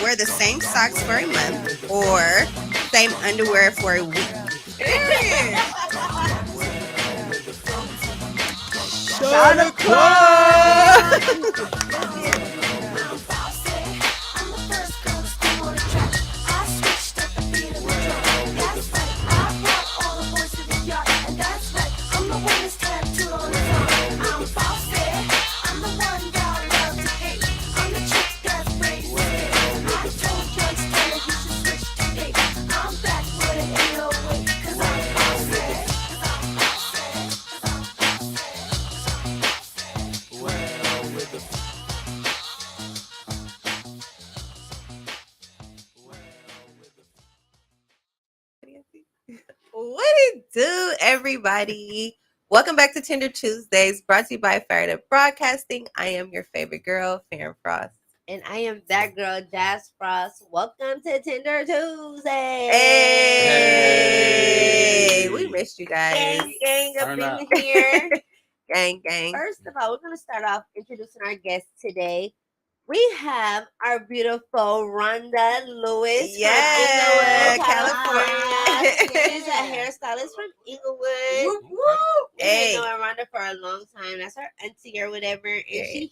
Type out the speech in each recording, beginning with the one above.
wear the same socks for a month or same underwear for a week. Shot o'clock. What it do, everybody? Welcome back to Tinder Tuesdays, brought to you by Fired Up Broadcasting. I am your favorite girl, Farron Frost. And I am that girl, Jazz Frost. Welcome to Tinder Tuesday. Hey, we missed you guys. Gang up in here. Gang. First of all, we're going to start off introducing our guests today. We have our beautiful Rhonda Lewis from Inglewood, California. She's a hairstylist from Inglewood. We've been knowing Rhonda for a long time. That's our auntie or whatever. And she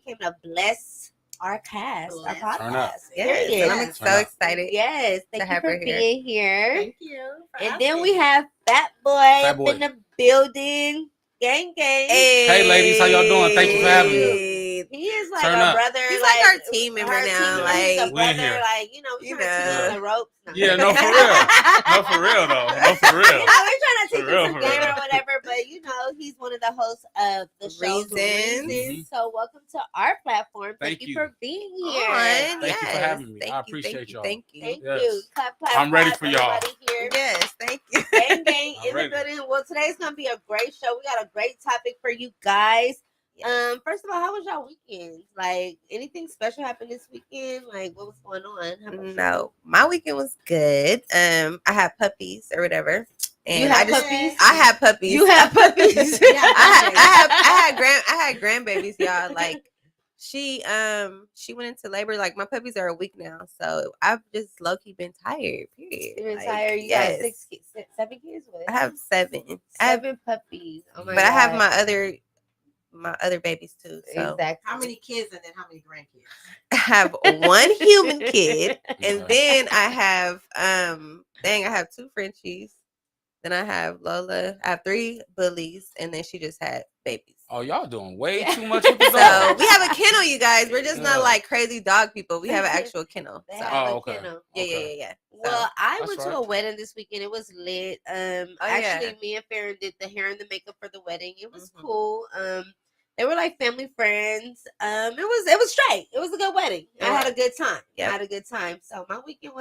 came to bless our cast, our podcast. Yes. I'm so excited. Yes, thank you for being here. Thank you. And then we have Fat Boy up in the building. Gang. Hey ladies, how y'all doing? Thank you for having me. He is like a brother. He's like our team member now. He's a brother, here. like, we're trying to teach the ropes. Yeah, no, for real. No, for real, though. No, for real. We're trying to teach real, him some game or whatever, but, he's one of the hosts of the show, Reasons. Mm-hmm. So welcome to our platform. Thank you for being here. Thank you for having me. I appreciate y'all. Thank you. Thank you. Clap, I'm ready for y'all. Here. Yes, thank you. Gang in the building. Well, today's going to be a great show. We got a great topic for you guys. Yes. First of all, how was y'all weekend? Like, anything special happened this weekend? Like, what was going on? No, my weekend was good. I had puppies or whatever. And you had puppies? I had puppies. You had puppies? I had grandbabies, y'all. Like, she went into labor. Like, my puppies are a week now, so I've just low key been tired. Period. You've been tired. You got 7 kids with? I have 7. Seven puppies. Oh my but God. I have my other babies too. So exactly. How many kids and then how many grandkids? I have 1 human kid, and then I have I have 2 Frenchies. Then I have Lola. I have 3 bullies, and then she just had babies. Oh, y'all doing way too much with the So dog. we have a kennel, you guys. We're just not like crazy dog people. We have an actual kennel. They So. have a okay. kennel. Yeah. Well, I That's went to a wedding this weekend. It was lit. Actually, me and Farron did the hair and the makeup for the wedding. It was cool. They were like family friends. It was straight. It was a good wedding. I had a good time. Yep. I had a good time. So my weekend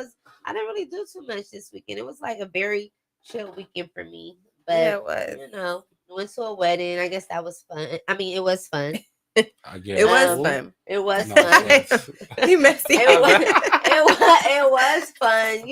I didn't really do too much this weekend. It was like a very chill weekend for me. But it was. Went to a wedding. I guess that was fun. I mean, it was fun. I guess. It was fun. It was No, fun. You messy. It was fun,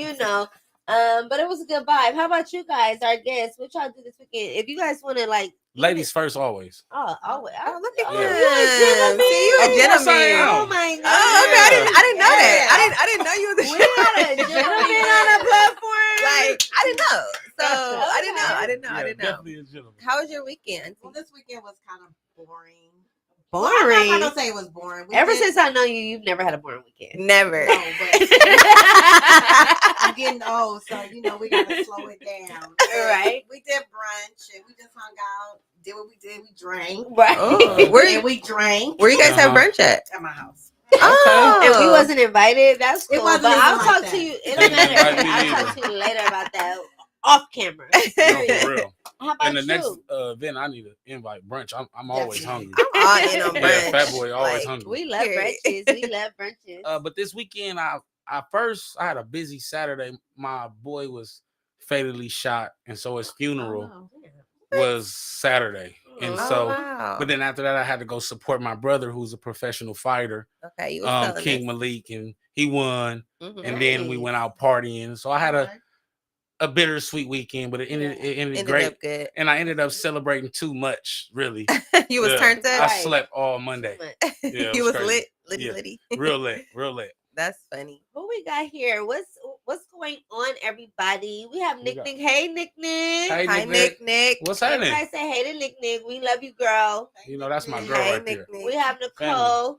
but it was a good vibe. How about you guys, our guests? What y'all do this weekend? If you guys want to Ladies first, always. Always. Oh, look at you. you. You a gentleman. Oh my God. Oh, okay. I didn't know that. I didn't know you was a We got a gentleman on the platform. Like, I didn't know. So I didn't know. Definitely a gentleman. How was your weekend? Well, this weekend was kind of boring. Boring? Well, I'm not going to say it was boring. Since I know you, you've never had a boring weekend. Never. No, but I'm getting old, so, we got to slow it down. Right. We did brunch, and we just hung out, did what we did. We drank. Right. And we drank. Where you guys have brunch at? At my house. Oh. And we wasn't invited. That's cool. It wasn't but I'll like talk that. to you. It don't matter. I'll talk to you later about that off camera. No, for real. How about And the you? next event, I need to invite brunch. I'm always hungry. I'm all in on Yeah, brunch. Fat Boy always Like, hungry. We love Period. brunches. We love brunches. But this weekend, I had a busy Saturday. My boy was fatally shot, and so his funeral was Saturday. And so, wow. but then after that, I had to go support my brother, who's a professional fighter, Okay, you was King Malik, and he won. Mm-hmm. And then we went out partying. So I had a bittersweet weekend, but it ended great. Up good. And I ended up celebrating too much, really. You was turned up. I slept all Monday. Yeah, You was crazy. litty. Real lit. That's funny. Who we got here? What's going on, everybody? We have Nick Nick. Hey, Nick Nick. Hey, Hi, Nick. What's happening? Everybody say hey to Nick Nick. We love you, girl. You know, that's my girl Hey, right there. We have Nicole.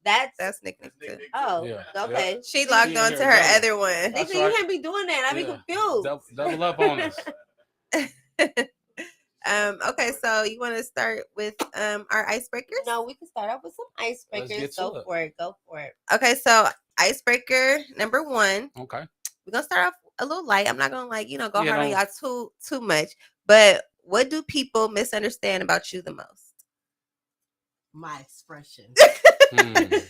That's Nick Nick too. Oh, Yeah. okay. She logged on to her other one. Nick, That's you right. can't be doing that. I be confused. Double up on us. Okay, so you want to start with our icebreakers? No, we can start off with some icebreakers. Go for it. Okay, so icebreaker number 1. Okay. We're gonna start off a little light. I'm not gonna go hard on y'all too much. But what do people misunderstand about you the most? My expression. Okay,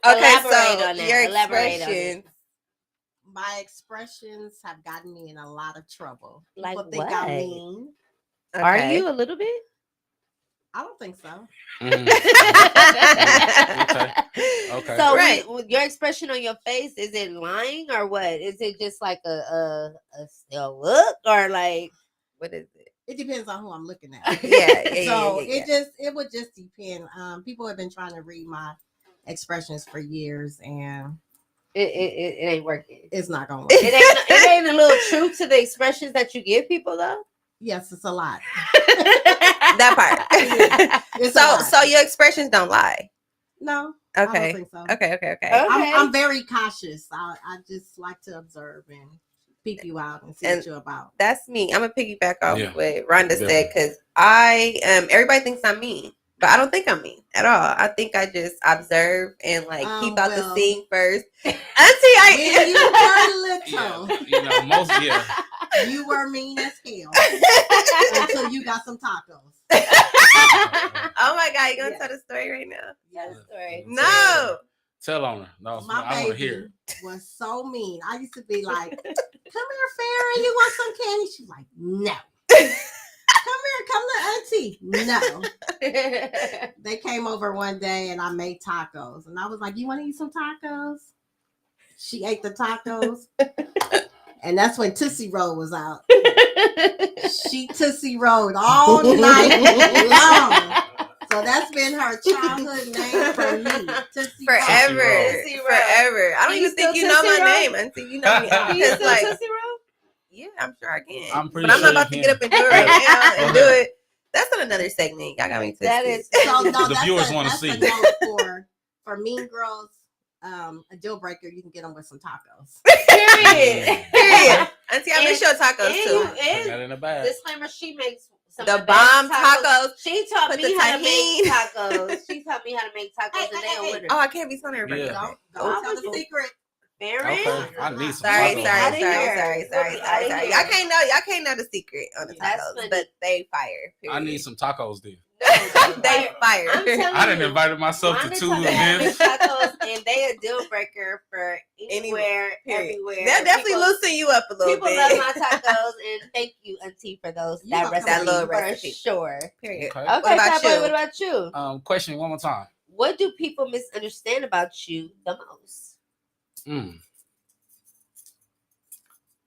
Elaborate so on that. your Elaborate on expressions. My expressions have gotten me in a lot of trouble. Like People think what? I'm mean. Are Okay. you a little bit? I don't think so. Okay. So Right. your expression on your face, is it lying or what? Is it just like a look or like What is it? It depends on who I'm looking at. Yeah. So it would just depend. People have been trying to read my expressions for years, and it ain't working? it's not gonna work. It ain't a little truth to the expressions that you give people though. Yes, it's a lot. That part. It's a lot. So your expressions don't lie. No. I Okay. don't think so. Okay. I'm very cautious. I just like to observe and peek you out and see what you're about. That's me. I'm gonna piggyback off Yeah. what Rhonda said, because I everybody thinks I'm mean, but I don't think I'm mean at all. I think I just observe and keep out the scene first. When you were little, you were mean as hell until you got some tacos. Oh my God, you gonna tell the story right now? Tell the story. No. Tell on her. No, My I want to hear baby it. was so mean. I used to be like, "Come here, Farrah, you want some candy?" She's like, "No." Come to auntie. No. They came over one day and I made tacos. And I was like, "You want to eat some tacos?" She ate the tacos. And that's when Tootsie Roll was out. She Tootsie Rolled all night long. So that's been her childhood name for me. Tootsie Forever. Roll. Forever. I don't even think you know my name until you know me. Can you Because, still Tootsie Roll? yeah, I'm sure I can. I'm pretty but I'm not sure about to you get can. up and do it right now and do it. That's on another segment. Y'all got me twisted. That is So no, The viewers wanna see. That's a note for Mean Girls. A deal breaker, you can get them with some tacos. Period. Auntie, I miss your tacos too. Put that in the bag. Disclaimer: she makes some The of best bomb tacos. She taught Put me the how to tahini. make tacos. She taught me how to make tacos, and they are winners. Oh, I can't be telling everybody. Yeah. that. Don't tell the secret. Farron? Okay. I need some Sorry. tacos. Y'all can't know the secret on the That's tacos, funny. but they fire. I need some tacos then. They fire. I'm telling I didn't you, invite myself to Rhonda 2 taught me how to make events. tacos, and they a deal breaker for anywhere, Period. everywhere. They'll definitely People- loosen you up a little People bit. love my tacos, and thank you, Auntie, for those You that know, recipe. that little for recipe. sure. Period. Okay. Okay, What about Fat Boy, you? what about you? Question one more time. What do people misunderstand about you the most?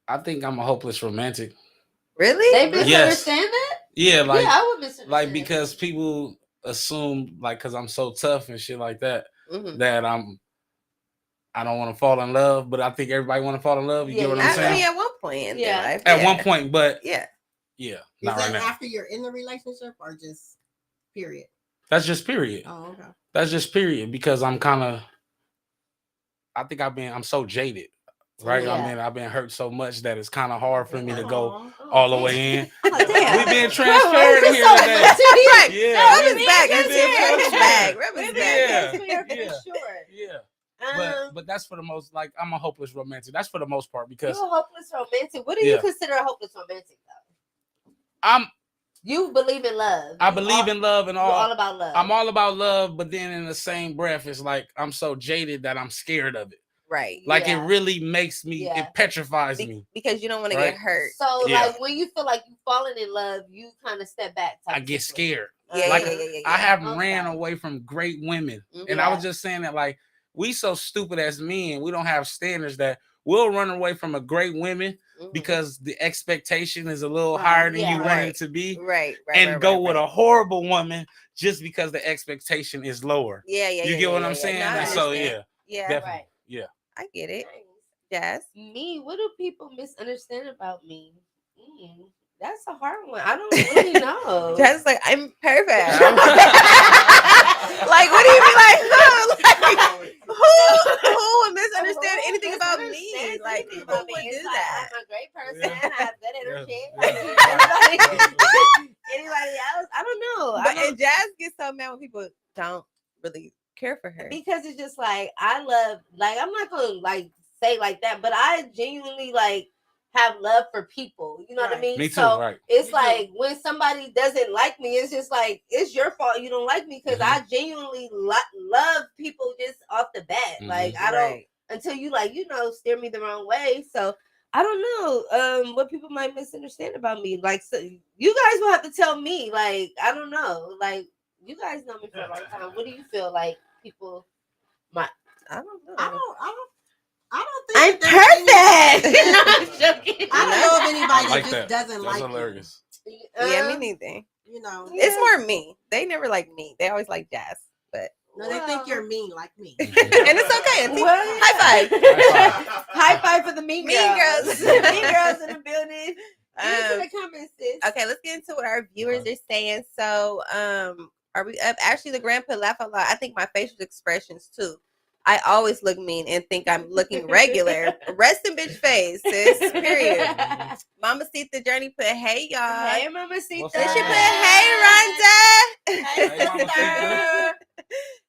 I think I'm a hopeless romantic. Really? They misunderstand that? Yeah, like I would misunderstand. like because people assume because I'm so tough and shit like that Mhm. that I don't want to fall in love, but I think everybody want to fall in love. You Yeah, get what yeah. I'm I saying? mean, at one point in their Yeah. life. At one point, but Yeah. Is not right that now. after you're in the relationship or just period? That's just period. Oh, okay. That's just period because I'm I'm so jaded. Right? Yeah. I mean, I've been hurt so much that it's kind of hard for me to go Aw. all the way in. I'm like, damn. We being transparent here today. Right. Yeah. Rub his back. we Rub being his transparent. back. Rub his Women back. are Yeah. for sure. Yeah. But that's for the most, like, I'm a hopeless romantic. That's for the most part because You're a hopeless romantic. What do you Yeah. consider a hopeless romantic, though? You believe in love. I believe in love and You're all. all about love. I'm all about love, but then in the same breath, it's like I'm so jaded that I'm scared of it. Right. Like Yeah. it really makes me, Yeah. it petrifies me. Because you don't want to Right. get hurt. So, Yeah. like, when you feel like you've fallen in love, you kind of step back. type I of get situation. scared. Yeah, Like, yeah. I haven't Okay. ran away from great women. Mhm. And I Yeah. was just saying that, like, we so stupid as men, we don't have standards that we'll run away from a great woman Mhm. because the expectation is a little Right, higher than yeah. you want Right. it to be. Right. And go with a horrible woman just because the expectation is lower. Yeah. You get what I'm saying? No, I And so, understand. Yeah. definitely. Right. Yeah. I get it. Nice. Yes. Me, what do people misunderstand about me? That's a hard one. I don't really know. Just like I'm perfect. Like, what do you mean, like who would misunderstand anything about me? Like, who would do that? I'm a great person. I have good energy. Anybody else? I don't know. And Jazz gets so mad when people don't really care for her because it's just like I love. Like I'm not gonna like say like that, but I genuinely like have love for people. You know what I mean? Me too. So right. it's like when somebody doesn't like me, it's just like it's your fault you don't like me because I genuinely love people just off the bat. Like I don't until you like steer me the wrong way. So I don't know what people might misunderstand about me. Like so you guys will have to tell me. Like I don't know. Like you guys know me for a long time. What do you feel like people might? I don't know. I don't think I'm perfect. No, I'm joking. I don't know of anybody like that just doesn't That's like hilarious. you. Yeah, me neither. You know, it's more me. They never like me. They always like Jazz, but no, they think you're mean like me. And it's okay. High five. High five for the mean girls. Mean girls in the building. Get into the comments, sis. Okay, let's get into what our viewers are saying. So, are we up? Actually, the grand put laugh out loud. I think my facial expressions too. I always look mean and think I'm looking regular. Rest in bitch face, sis. Period. Mama Sita Journey put, hey y'all. Hey, Mama Sita. Then she put, hey Rhonda. Hey, Mama Sita.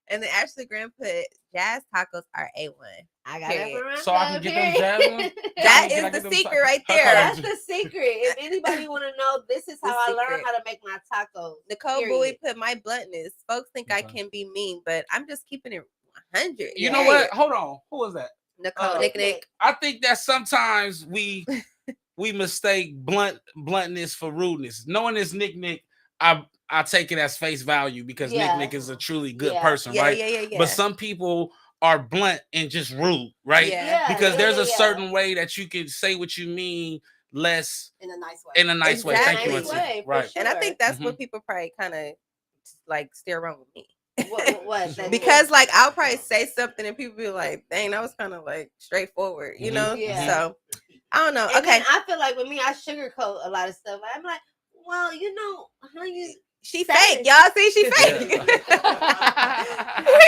And then Ashley Graham put, Jazz tacos are A1. I got it for Rhonda. So I can get them Jazz ones? That is the secret right there. That's the secret. If anybody want to know, this is how I learned how to make my tacos. Nicole Bowie put, my bluntness. Folks think I can be mean, but I'm just keeping it 100. You know what? Hold on. Who was that? Nicole. Nick. I think that sometimes we mistake bluntness for rudeness. Knowing this Nick, I take it as face value because Nick is a truly good person, right? Yeah. But some people are blunt and just rude, right? Because there's a certain way that you can say what you mean less in a nice way. In a nice way. Thank you, Auntie. Right. Sure. And I think that's what people probably kind of like steer wrong with me. What? Because like I'll probably say something and people be like, dang, that was kind of like straightforward, you know? Yeah. So I don't know. And okay. I feel like with me, I sugarcoat a lot of stuff. I'm like, well, how you she fake, y'all see she fake.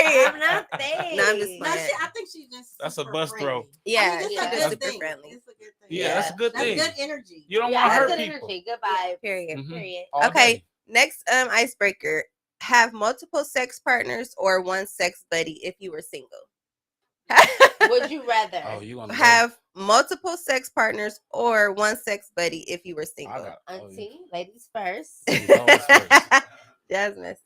I'm not fake. No, I'm just I think she's just that's a bust throw. Yeah, I mean, that's super friendly. It's a good thing. Yeah, that's a good thing. That's good energy. You don't want to hurt good people. Energy. Good vibe. Period. Period. Okay. Next icebreaker. Have multiple sex partners or one sex buddy if you were single? Would you rather have multiple sex partners or one sex buddy if you were single? Auntie, ladies first. That's messy.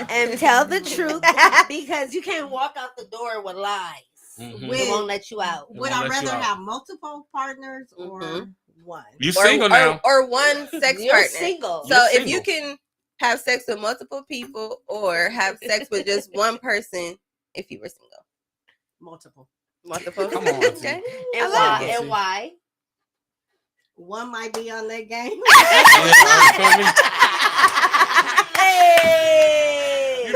And tell the truth because you can't walk out the door with lies. We won't let you out. Would I rather have multiple partners or one? You single now? Or one sex You're partner. Single. So if you can have sex with multiple people or have sex with just one person if you were single. Multiple. Come on. Okay. And why? And why? One might be on that game. Hey!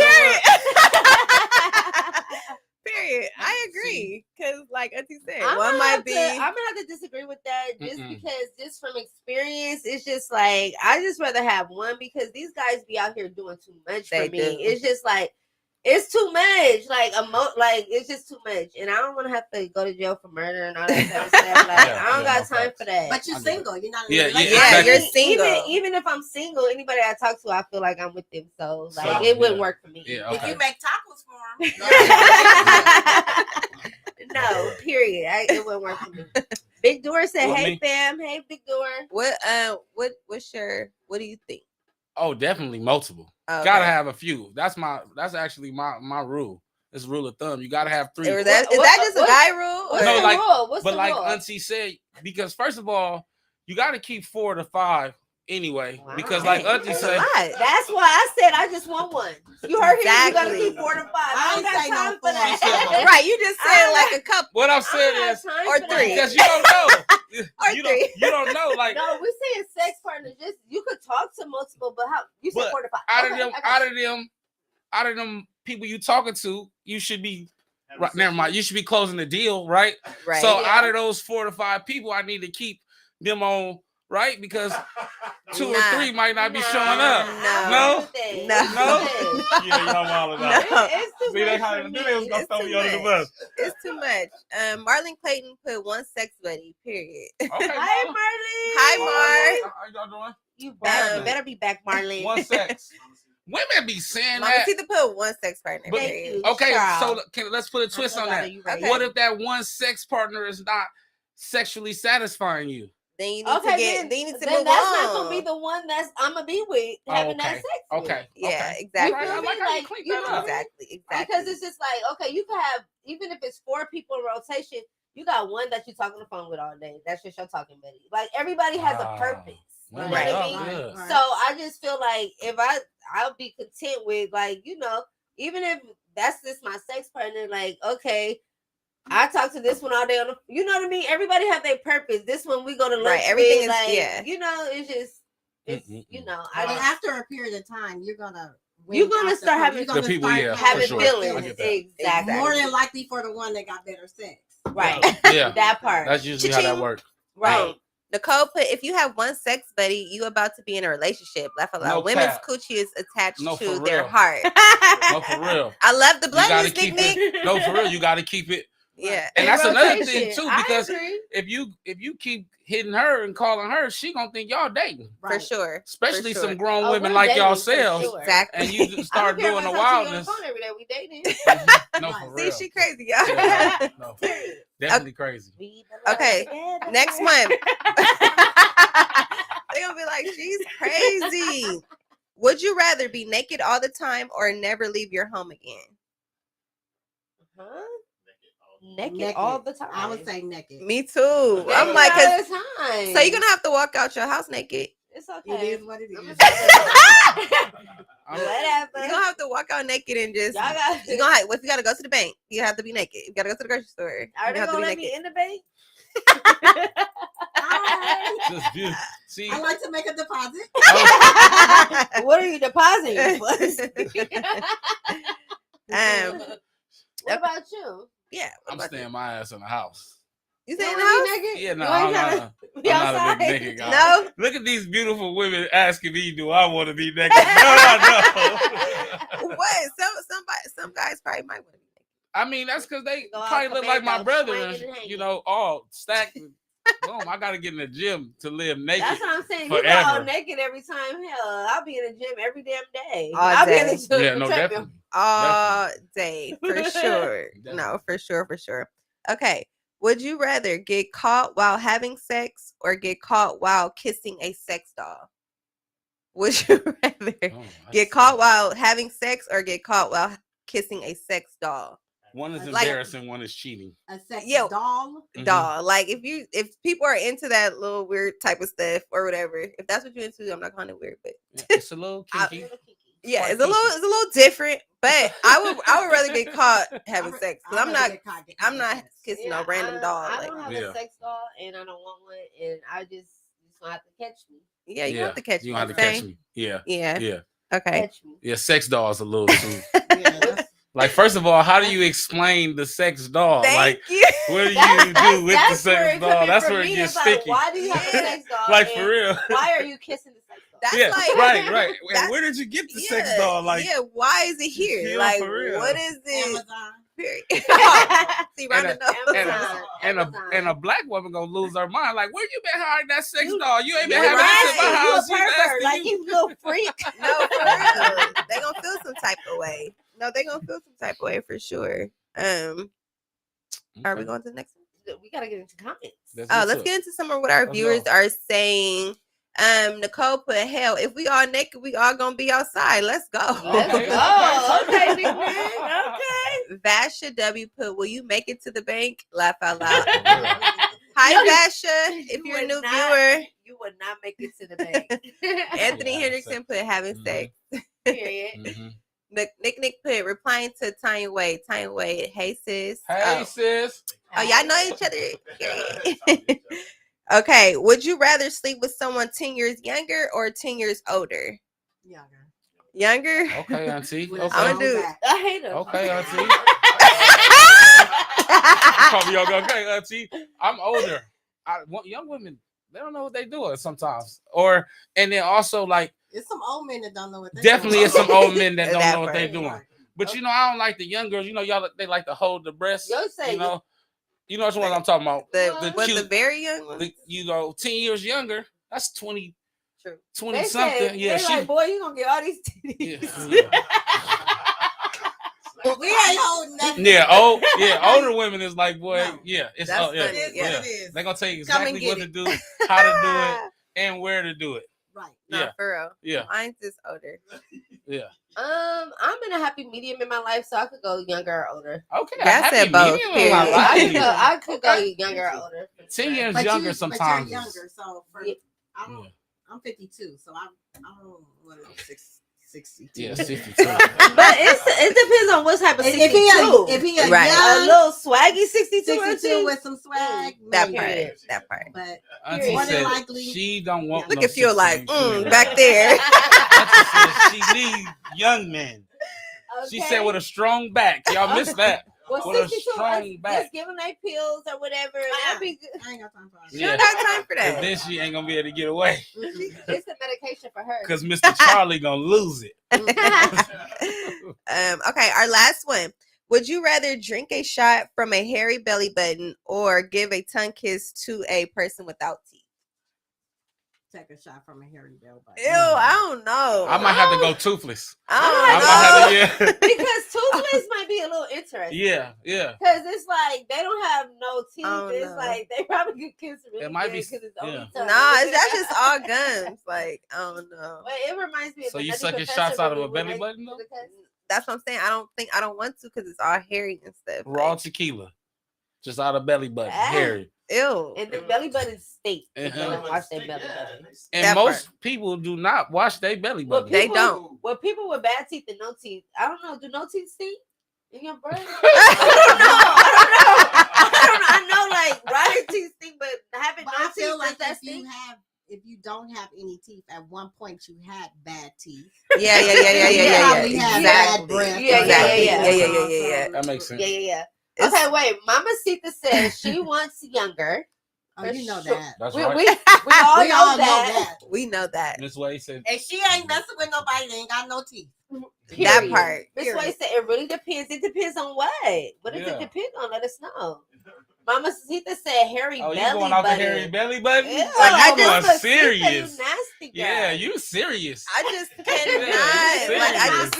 Period. I agree. Because like Auntie said, I'm one might be. I'm gonna have to disagree with that because just from experience, it's just like I just rather have one because these guys be out here doing too much for me. It's just like it's too much. Like it's just too much. And I don't want to have to go to jail for murder and all that kind of stuff. Like I don't got time for that. But you're single. You're not. You're single. Even if I'm single, anybody I talk to, I feel like I'm with them. So like it wouldn't work for me. Yeah, if you make tacos for them. No, period. It wouldn't work for me. Big Door said, "Hey fam, hey Big Door." What do you think? Oh, definitely multiple. Okay. Gotta have a few. That's actually my rule. It's a rule of thumb. You gotta have 3. Is that just a guy rule? What's the rule? What's but the like rule? Auntie said, because first of all, you gotta keep 4 to 5 anyway. Wow. Because like Auntie said, that's why I said I just want one. You heard him. You gotta keep 4 to 5. I don't got time for that. Right? You just said like a couple. What I'm saying is, or 3, because you don't know. Or 3. You don't know. Like no, we're saying sex partners. Just you could talk to multiple, but how you said 4 to 5. Out of them people you talking to, you should be Right, never mind. You should be closing the deal, right? Right. So out of those 4 to 5 people, I need to keep them on, right? Because 2 or 3 might not be showing up. No. Yeah, y'all all about. It's too See, they much how for they do. They was me. gonna throw me under the bus. It's too much. Marlon Clayton put one sex buddy. Period. Okay. Hi, Marlon. Marlene. Hi, How y'all doing? You Marlon. better be back, Marlene. One sex. Women be saying Mama that. Tita put one sex partner. But- Thank you. Okay, Child. so let's put a twist on that. Okay. What if that one sex partner is not sexually satisfying you? Then you need to get. Then you need to then move that's on. not gonna be the one that's I'm gonna be with having that sex. With. Okay. Yeah, okay. exactly. Right, I like how you cleaned that up. Exactly. Because it's just like, okay, you can have, even if it's 4 people in rotation, you got one that you talk on the phone with all day. That's just your talking buddy. Like everybody has a purpose. You know what I mean? So I just feel like if I'll be content with, like, you know, even if that's just my sex partner, like, okay, I talk to this one all day on the, you know what I mean? Everybody have their purpose. This one we go to lunch Right, everything with, is- like, yeah. you know, it's just, it's, you know, But I just, after a period of time, you're gonna start having The people, yeah, having for sure. feelings. I get that. Exactly. More than likely for the one that got better sex. Right. Yeah. That part. That's usually how that works. Right. Nicole put, if you have one sex buddy, you about to be in a relationship. Laugh out loud. No Women's cap. coochie is attached No, to for their real. heart. No, for real. I love the You gotta bluntness, keep Nick. it. No, for real. You got to keep it. Yeah. And that's another Rotation. thing too, I because agree. if you keep hitting her and calling her, she gonna think y'all dating. For sure. Especially For sure. some grown Oh, women we're like dating, y'all for selves. sure. Exactly. And you just I start don't care doing if the I talk to you on wildness. the phone every day. We dating. No, for See, real. she crazy, y'all. Yeah, no, definitely crazy. Okay, next one. They're gonna be like, she's crazy. Would you rather be naked all the time or never leave your home again? Huh? Naked all the time. I would say naked. Me too. Naked I'm like, all the time. so you're gonna have to walk out your house naked. It's It okay. is what it is. Whatever. You're gonna have to walk out naked and just. Y'all got. You gonna have, if you gotta go to the bank, you have to be naked. You gotta go to the grocery store. Are You they have to gonna be let me naked. in the bank? Just beautiful. See, I like to make a deposit. What are you depositing? What about you? Yeah. I'm staying my ass in the house. You You staying in the wanna house? be naked? Yeah, no, You ain't I'm tryna not be a outside? big naked guy. No. Look at these beautiful women asking me, do I want to be naked? No. What? Some guys probably might want to be naked. I mean, that's because they Go out probably look like my commando, brother, swinging and, and hanging. you know, all stacked. Boom, I got to get in the gym to live naked. That's what I'm saying. You go Forever. all naked every time. Hell, I'll be in the gym every damn day. All I'll be in day. the gym. Yeah, no, definitely. All day, for sure. Definitely. No, for sure. Okay. Would you rather get caught while having sex or get caught while kissing a sex doll? Would you rather get caught while having sex or get caught while kissing a sex doll? One is like- embarrassing, one is cheating. A sex Yeah. doll. Mhm. Doll. Like if people are into that little weird type of stuff or whatever, if that's what you're into, I'm not calling it weird, but Yeah, it's a little kinky. yeah, quite it's a little different. But I would rather get caught having sex because I'm not kissing no random doll. I Like, don't have Yeah. a sex doll, and I don't want one, and I just gonna have to catch me. yeah, you have to catch You me. have to catch me. Yeah. Yeah. Yeah. Okay. Catch me. Yeah. Sex doll is a little too. Yeah, that's- Like, first of all, how do you explain the sex doll? Thank Like, you. what do you do with the That's where sex it doll? come in That's for where it me. gets It's like, sticky. why do you have a sex doll? Like, and for real. Why are you kissing the sex doll? That's Yeah, like right. that's- And where did you get the sex Yeah, doll? Like, yeah, why is it here? Yeah, Like, for real. what is it? Amazon. Period. See, And rounding up. Amazon. and a black woman gonna lose her mind. Like, where you been hiding that sex doll? You ain't been you're having this in my right. house. You a You pervert, like nasty. you little freak. No, for real. They gonna feel some type of way. No, they gonna feel some type of way for sure. Are we going to the next one? We gotta get into comments. Let's get into some of what our Let's viewers go. are saying. Nicole put, hell, if we all naked, we all gonna be outside. Let's go. Let's Okay. go. Okay, big man. Okay. Vasha W put, will you make it to the bank? Laugh out loud. Yeah. Hi, No, Vasha. If you you're a would new not. viewer. You would not make it to the bank. Anthony Yeah, Hendrickson put, having Mhm. sex. Period. Mhm. Nick put, replying to Tanya Wade. Tanya Wade, hey sis. Hey, sis. Oh, y'all know each other. Period. Okay. Would you rather sleep with someone 10 years younger or 10 years older? Younger. Younger? Okay, auntie. With a Okay. I'm strong gonna do- back. I hate him. Okay, auntie. call me okay, auntie. I'm older. Young women, they don't know what they doing sometimes. And then also like it's some old men that don't know what they definitely doing. it's some old men that don't know what they Right. doing. But you know, I don't like the young girls. You know, y'all they like to hold the breast. You know which one I'm talking about. The very young ones. 10 years younger. That's 20. True. 20 they something. Said, yeah, they like, boy, you gonna get all these titties. We ain't holding nothing. Older women is like, boy, it's that's funny. It is. They're gonna tell you exactly what to do, how to do it, and where to do it. Right. No, for real. Yeah. Mine's is older. Yeah. I'm in a happy medium in my life, so I could go younger or older. Okay. I said both. I could go younger or older. 10 years younger sometimes. But you're younger, so I'm 52, so I don't want to 62. Yeah, 62. But it depends on what type of 62. If he a young, a little swaggy 62 with some swag, that part. But Auntie said she don't want. Look at you like back there. Auntie said she needs young men. Okay. She said with a strong back. Y'all missed that. Well, with a strong back. Just give them their pills or whatever. That'd be good. I ain't got time for that. She don't got time for that. And then she ain't gonna be able to get away. It's a medication for her. Because Mr. Charlie gonna lose it. Okay, our last one. Would you rather drink a shot from a hairy belly button or give a tongue kiss to a person without teeth? Take a shot from a hairy belly button. Ew, I don't know. I might have to go toothless. I don't know. Because toothless might be a little interesting. Yeah. Because it's like they don't have no teeth. It's like they probably could kiss really it might be because it's only tongue. That's just all gums. Like, I don't know. But it reminds me of so you sucking shots out of a belly button though? That's what I'm saying. I don't want to because it's all hairy and stuff. Raw tequila. Just out of belly button. Hairy. Ew. And the belly button stink. They don't wash their belly button. And most people do not wash their belly button. They don't. Well, people with bad teeth and no teeth, I don't know. Do no teeth stink in your brain? I know, like rotten teeth stink, but having no teeth, feel like that if you don't have any teeth, at one point you had bad teeth. Yeah. Exactly. Bad breath. Yeah. That makes sense. Yeah. Okay, wait. Mamacita says she wants younger. Oh, you know that. That's we right. We all know that. We know that. Miss Way said, and she ain't messing with nobody that ain't got no teeth. Period. That part. Miss Way said it really depends. It depends on what. What does it depend on? Let us know. Mamacita said hairy belly button. Oh, you going out the hairy belly button? Ew, like I just serious. You nasty girl. Yeah, you serious. I just cannot. Like I just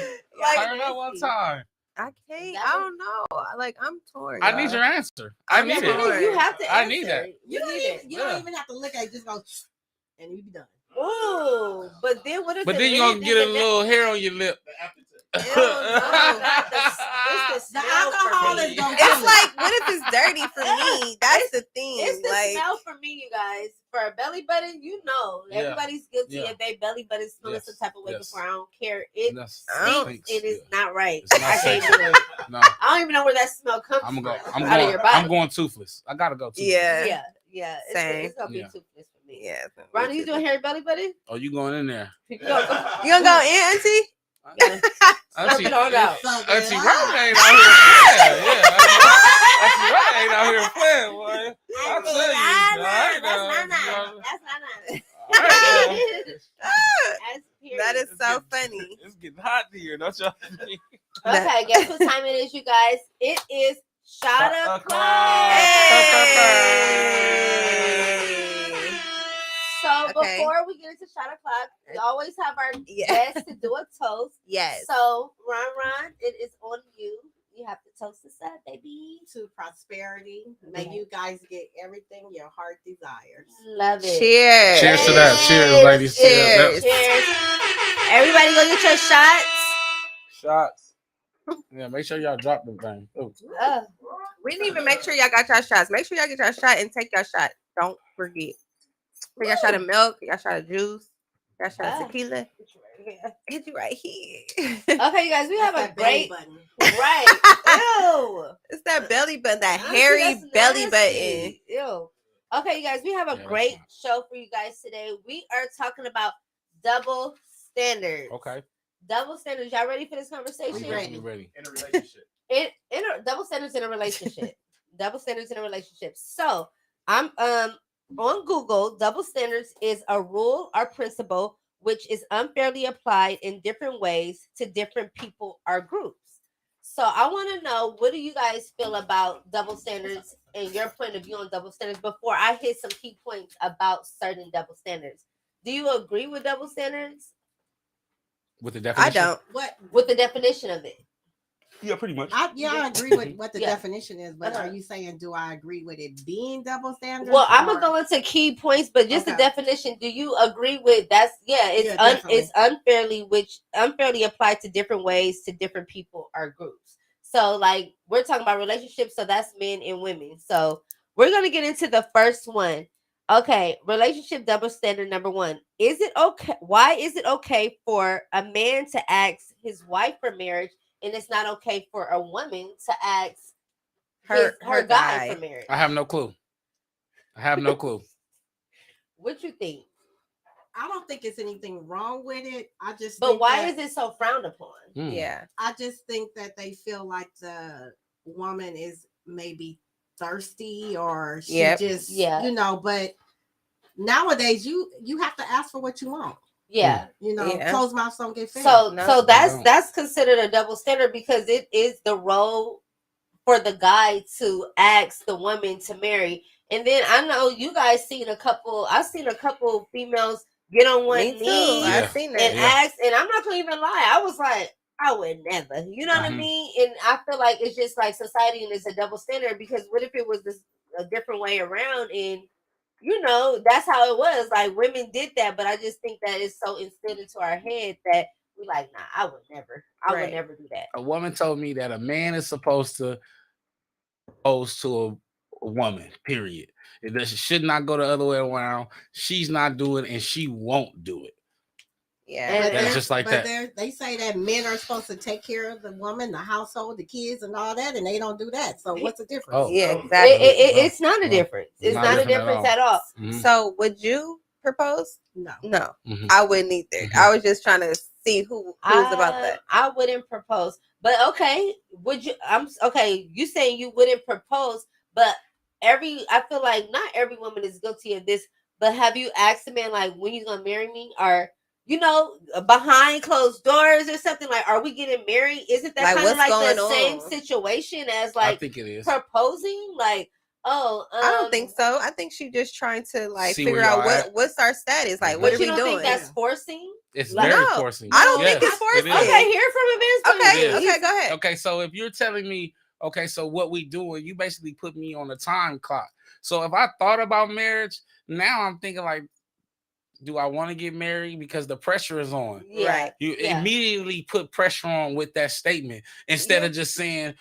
okay. Like, turn up one time. I can't. I don't know. Like I'm torn. I need your answer. I need it. You have to. I need that. You don't even have to look at it. Just go, and you be done. Oh, but then what if? But then you gonna get a little hair on your lip. It's the alcohol is gonna. It's like, what if it's dirty for me? That's the thing. It's the like, smell for me, you guys. For a belly button, everybody's guilty if they belly button smelling some type of way before. I don't care. It stinks. It is not right. I can't do it. No, I don't even know where that smell comes from. I'm going toothless. I gotta go toothless. Yeah. Same. It's gonna be toothless for me. Yeah. Ronnie, you doing hairy belly button? Oh, you going in there? You gonna go in, Auntie? Auntie, it out. Auntie Ronnie ain't out here playing. Auntie Ronnie ain't out here playing, boy. I'll tell you. That is so funny. It's getting hot here, don't y'all? Okay, guess what time it is, you guys? It is shot o'clock. So before we get into shot o'clock, we always have our guests to do a toast. Yes. So Ron, it is on you. You have to toast us up, baby. To prosperity. May you guys get everything your heart desires. Love it. Cheers. Cheers to that. Cheers, ladies. Cheers. Everybody go get your shots. Shots. Yeah, make sure y'all drop them things. We didn't even make sure y'all got your shots. Make sure y'all get your shot and take your shot. Don't forget. Take your shot of milk, your shot of juice, your shot of tequila. Hit you right here. Okay, you guys, we have a great button. Right. Ew. It's that belly button, that hairy belly button. Ew. Okay, you guys, we have a great show for you guys today. We are talking about double standards. Okay. Double standards. Y'all ready for this conversation? We ready. In a standards in a relationship. Double standards in a relationship. So I'm on Google. Double standards is a rule or principle which is unfairly applied in different ways to different people or groups. So I want to know, what do you guys feel about double standards and your point of view on double standards before I hit some key points about certain double standards. Do you agree with double standards? With the definition? I don't. What with the definition of it? Yeah, pretty much. I agree with what the definition is, but are you saying, do I agree with it being double standards? Well, I'm gonna go into key points, but just the definition. Do you agree with that's it's unfairly applied to different ways to different people or groups. So like we're talking about relationships, so that's men and women. So we're gonna get into the first one. Okay, relationship double standard number 1. Is it okay? Why is it okay for a man to ask his wife for marriage? And it's not okay for a woman to ask her guy for marriage. I have no clue. What you think? I don't think it's anything wrong with it. I just. But why is it so frowned upon? Yeah, I just think that they feel like the woman is maybe thirsty or she just, you know. But nowadays, you have to ask for what you want. Yeah, you know, closed mouths don't get fed. So that's considered a double standard because it is the role for the guy to ask the woman to marry. And then I know you guys I've seen a couple females get on one knee I've seen that and ask, and I'm not gonna even lie, I was like, I would never, you know what I mean? And I feel like it's just like society and it's a double standard because what if it was a different way around and you know, that's how it was. Like women did that, but I just think that it's so instilled into our head that we like, nah, I would never do that. A woman told me that a man is supposed to propose to a woman, period. It should not go the other way around. She's not doing it and she won't do it. Yeah, that's just like that. They say that men are supposed to take care of the woman, the household, the kids, and all that, and they don't do that. So what's the difference? Oh, yeah, exactly. It's not a difference. It's not a difference at all. Mm-hmm. So, would you propose? No, mm-hmm. I wouldn't either. Mm-hmm. I was just trying to see who's about that. I wouldn't propose, but okay. Would you? You saying you wouldn't propose, but I feel like not every woman is guilty of this. But have you asked a man like when he's gonna marry me or? You know, behind closed doors or something like, are we getting married? Isn't that kind of like the same situation as like I think it is. proposing? Like, I don't think so. I think she's just trying to like figure out what's our status. Like, what are we doing? You don't think that's forcing? It's very forcing. I don't think it's forcing. Okay, hear from a man's Okay, go ahead. Okay, so if you're telling me, okay, so what we doing, you basically put me on a time clock. So if I thought about marriage, now I'm thinking like, do I want to get married? Because the pressure is on. Right. You immediately put pressure on with that statement instead of just saying,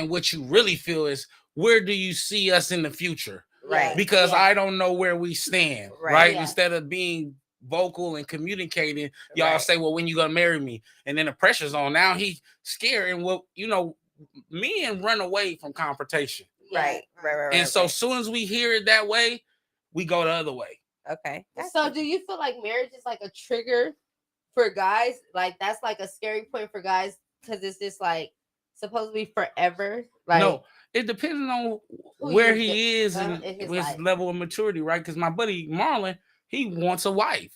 what you really feel is, where do you see us in the future? Right. Because I don't know where we stand. Right. Yeah. Instead of being vocal and communicating, y'all say, well, when you gonna marry me? And then the pressure's on. Now he's scared and men run away from confrontation. Right. And so as soon as we hear it that way, we go the other way. Okay. So do you feel like marriage is like a trigger for guys? Like that's like a scary point for guys because it's just like supposed to be forever? Like no, it depends on where he is and his level of maturity, right? Because my buddy Marlon, he wants a wife,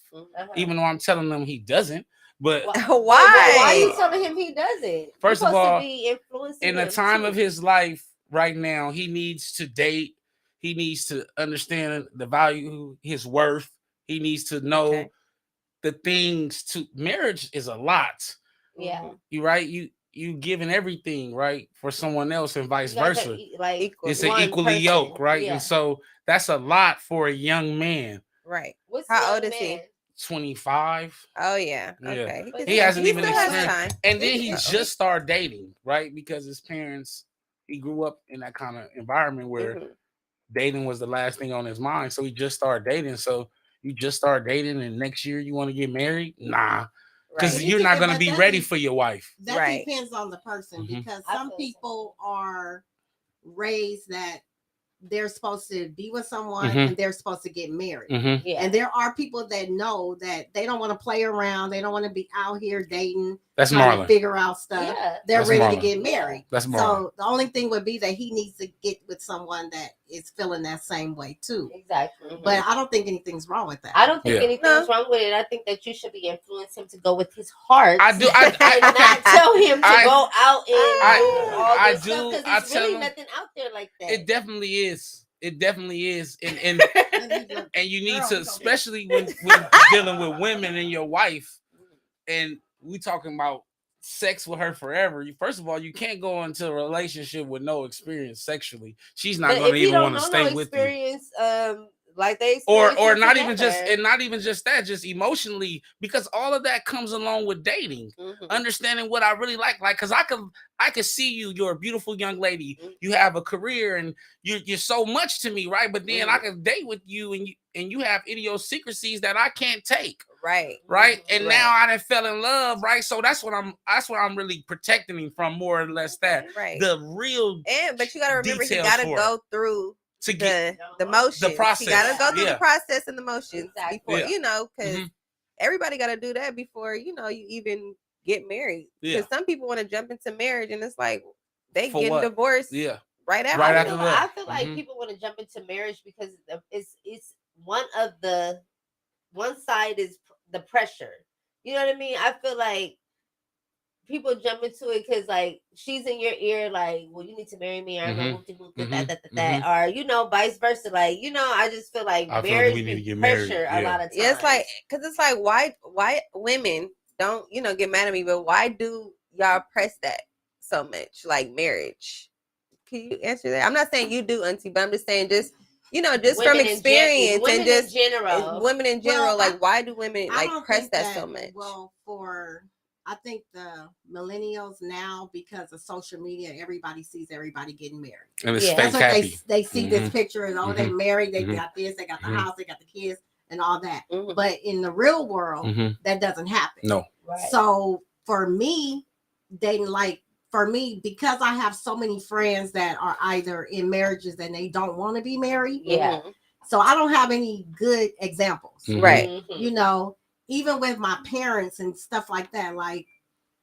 even though I'm telling him he doesn't. But why? Why are you telling him he doesn't? First of all, in the time of his life right now, he needs to date. He needs to understand the value, his worth. He needs to know the things to marriage is a lot. Yeah. You right? You giving everything, right, for someone else and vice versa. It's an equally yoke, right? Yeah. And so that's a lot for a young man. Right. How old is he? 25. Oh yeah. Okay. He hasn't even experienced. And then he just started dating, right? Because his parents, he grew up in that kind of environment where dating was the last thing on his mind. So he just started dating. So you just start dating and next year you want to get married? Nah. Because you're not going to be ready for your wife. That depends on the person because some people are raised that they're supposed to be with someone and they're supposed to get married. And there are people that know that they don't want to play around. They don't want to be out here dating. That's trying Marlon. to figure out stuff. Yeah. They're That's ready Marlon. to get married. That's Marlon. So the only thing would be that he needs to get with someone that is feeling that same way too. Exactly. But I don't think anything's wrong with that. I don't think anything's wrong with it. I think that you should be influencing him to go with his heart. I do. and not tell him to go out and do all this stuff because there's really nothing out there like that. It definitely is. It definitely is. And you need to, especially when dealing with women and your wife, and we talking about sex with her forever. First of all, you can't go into a relationship with no experience sexually. She's not going to even want to stay with you. Like they or not even just that, just emotionally, because all of that comes along with dating. Understanding what I really like, because I can see you're a beautiful young lady, you have a career, and you're so much to me, right? But then I can date with you, and you have idiosyncrasies that I can't take. Right. And now I done fell in love, right? So that's what I'm really protecting him from, more or less, that the real but you gotta remember, he gotta go through the motions. The process. You gotta go through the process and the motions before, because everybody gotta do that before, you even get married. Because some people want to jump into marriage and it's like they get divorced right after. I feel like people want to jump into marriage because it's one side is the pressure. You know what I mean? I feel like people jump into it because, like, she's in your ear, like, well, you need to marry me, or I'm gonna or vice versa. Like, I just feel like marriage is pressure a lot of times. Yeah, it's like why women don't get mad at me, but why do y'all press that so much, like marriage? Can you answer that? I'm not saying you do, Auntie, but I'm just saying just from experience and just women in general, like, why do women press that so much? Well, I think the millennials now, because of social media, everybody sees everybody getting married. And it's fake happy. They see this picture and they married, they got this, they got the house, they got the kids and all that. But in the real world, that doesn't happen. No. Right. So for me, because I have so many friends that are either in marriages and they don't want to be married. Yeah. So I don't have any good examples. Right. Even with my parents and stuff like that, like,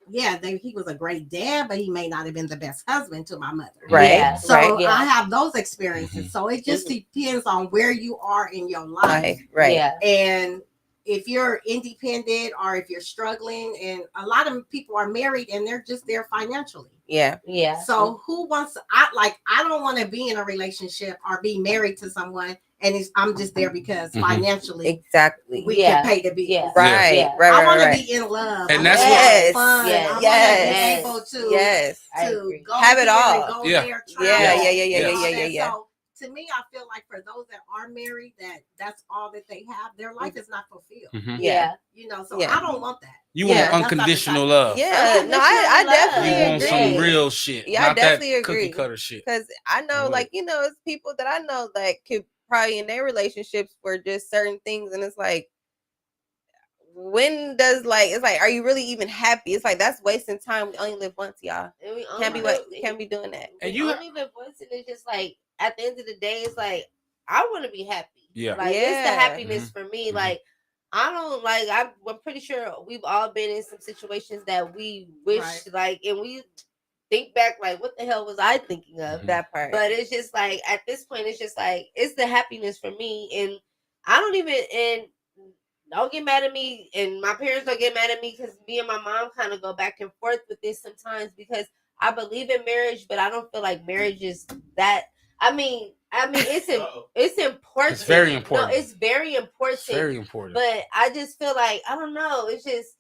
he was a great dad, but he may not have been the best husband to my mother. Right. Yeah. So I have those experiences. So it just depends on where you are in your life. Right. Yeah. And if you're independent or if you're struggling, and a lot of people are married and they're just there financially. Yeah. Yeah. So who wants I don't want to be in a relationship or be married to someone and I'm just there because financially we can pay the bills. Yeah. Right. I want to be in love. And that's what fun. Yes. I want to be able to go have it all. And go there, Yeah. So to me, I feel like for those that are married, that's all that they have. Their life is not fulfilled. Yeah. So I don't want that. You want unconditional love. Yeah. No, I definitely agree. You want some real shit. Yeah, I definitely agree. Cookie cutter shit. Because I know, it's people that I know that could probably in their relationships for just certain things, and it's like, when does are you really even happy? It's like, that's wasting time. We only live once, y'all. Can't be doing that. And you only live once, and it's just like, at the end of the day, it's like, I want to be happy. Yeah. It's the happiness for me. Like, I don't I'm pretty sure we've all been in some situations that we wish and we think back like, what the hell was I thinking of? That part. But it's just like, at this point, it's just like, it's the happiness for me. And I don't get mad at me, and my parents don't get mad at me, because me and my mom kind of go back and forth with this sometimes, because I believe in marriage, but I don't feel like marriage is that. I mean, it's important. It's very important. No, it's very important. It's very important. But I just feel like, I don't know. It's just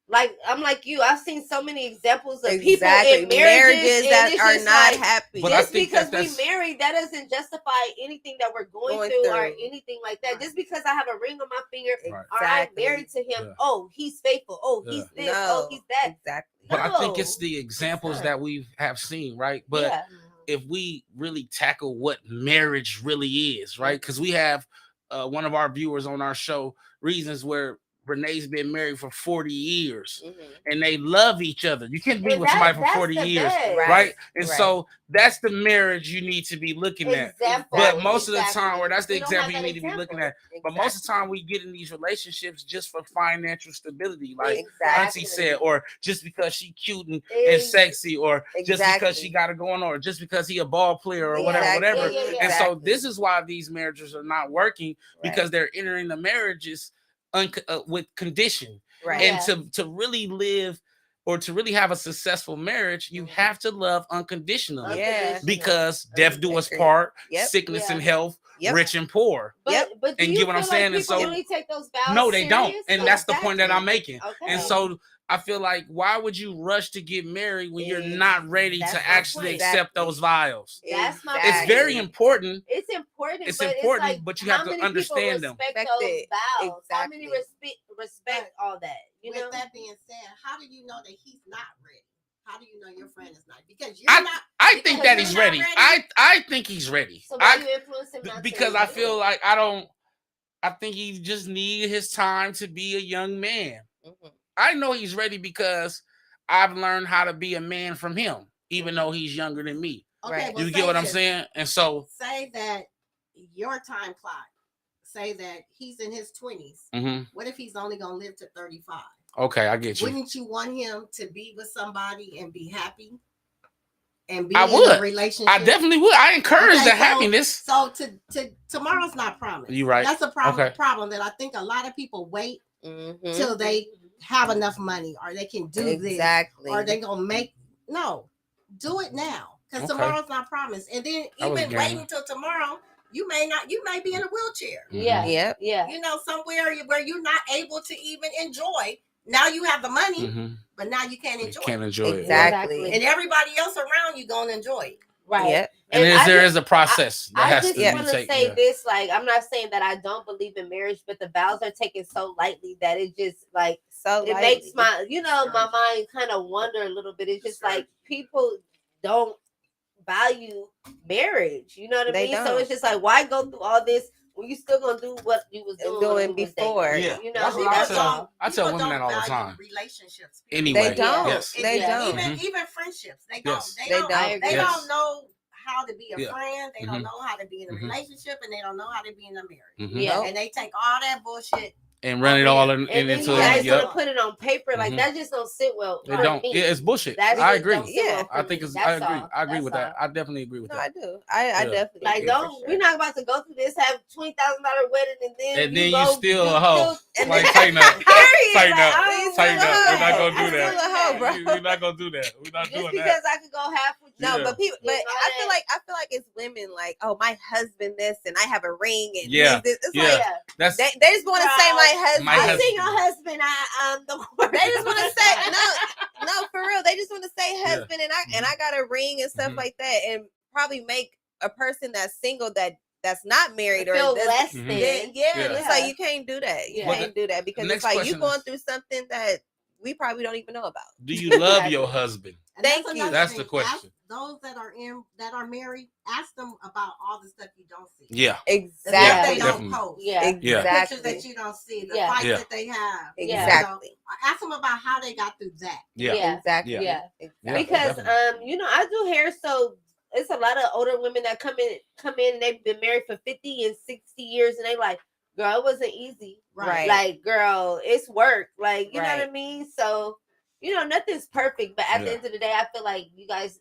like, I'm like you. I've seen so many examples of people in marriages that are not happy. But just because we married, that doesn't justify anything that we're going through or anything like that. Just because I have a ring on my finger, or I'm married to him, oh, he's faithful. Oh, he's this. Oh, he's that. Exactly. But I think it's the examples that we have seen, right? But if we really tackle what marriage really is, right? Because we have one of our viewers on our show, reasons where Renee's been married for 40 years and they love each other. You can't be with somebody for 40 years, right? And so that's the marriage you need to be looking at. But most of the time, or that's the example you need to be looking at. But most of the time, we get in these relationships just for financial stability, like Auntie said, or just because she cute and sexy, or just because she got it going on, or just because he a ball player, or whatever. And so this is why these marriages are not working, because they're entering the marriages with condition. And to really live or to really have a successful marriage, you have to love unconditionally. Because death do us part, sickness and health, rich and poor. But and get what I'm saying? And so really take those vows no, they don't. serious? And that's the point that I'm making. And so I feel like, why would you rush to get married when you're not ready to actually accept those vows? That's my It's very important. It's important. It's but important, it's like, but you have to understand them. Respect those vows. How many respect all that? With that being said, how do you know that he's not ready? How do you know your friend is not? Because you're not. I think that he's ready. I think he's ready. So why you influence him not because I feel like I think he just needs his time to be a young man. I know he's ready because I've learned how to be a man from him, even though he's younger than me. Okay, you get what I'm saying? And so say that your time clock, say that he's in his 20s. What if he's only gonna live to 35? Okay, I get you. Wouldn't you want him to be with somebody and be happy? And be in a relationship? I definitely would. I encourage the happiness. So tomorrow's not promised. You're right. That's a problem that I think a lot of people wait till they have enough money, or they can do this, or they gonna make do it now, because tomorrow's not promised. And then even waiting till tomorrow, you may be in a wheelchair. You know, somewhere where you're not able to even enjoy. Now you have the money, but now you can't enjoy it. Exactly. And everybody else around you gonna enjoy it. Right. And there is a process that has to be taken. I just want to say this, like, I'm not saying that I don't believe in marriage, but the vows are taken so lightly that it just like it makes my my mind kind of wonder a little bit. It's just like people don't value marriage. You know what I mean? So it's just like, why go through all this when you still gonna do what you was doing before? You know, I tell women that all the time. Relationships. Anyway, they don't. They don't. Even friendships. They don't. They don't know how to be a friend. They don't know how to be in a relationship, and they don't know how to be in a marriage. And they take all that bullshit and run it all into you guys want to put it on paper, like that just don't sit well. It don't. It's bullshit. I agree. I think it's. I agree. I agree with that. I definitely agree with that. I do. I definitely like. We're not about to go through this, have $20,000 wedding, and then you still a hoe. Like tighten up. Tighten up. We're not gonna do that. We're not gonna do that. We're not doing that. Just because I could go half with you. No, but people. But I feel like it's women like, oh, my husband this, and I have a ring, and this. It's like they just want to say my husband. I seen your husband. They just want to say no, for real. They just want to say husband, and I got a ring and stuff like that, and probably make a person that's single that's not married or feel less than. It's like you can't do that. You can't do that because it's like you going through something that we probably don't even know about. Do you love your husband? Thank you. That's the question. Those that are married, ask them about all the stuff you don't see. Yeah, exactly. They don't post. Exactly. Pictures that you don't see, the fights that they have. Exactly. Ask them about how they got through that. Exactly. Because I do hair, so it's a lot of older women that come in and they've been married for 50 and 60 years, and they like, girl, it wasn't easy. Right. Like, girl, it's work. Like, you know what I mean? So, nothing's perfect, but at the end of the day, I feel like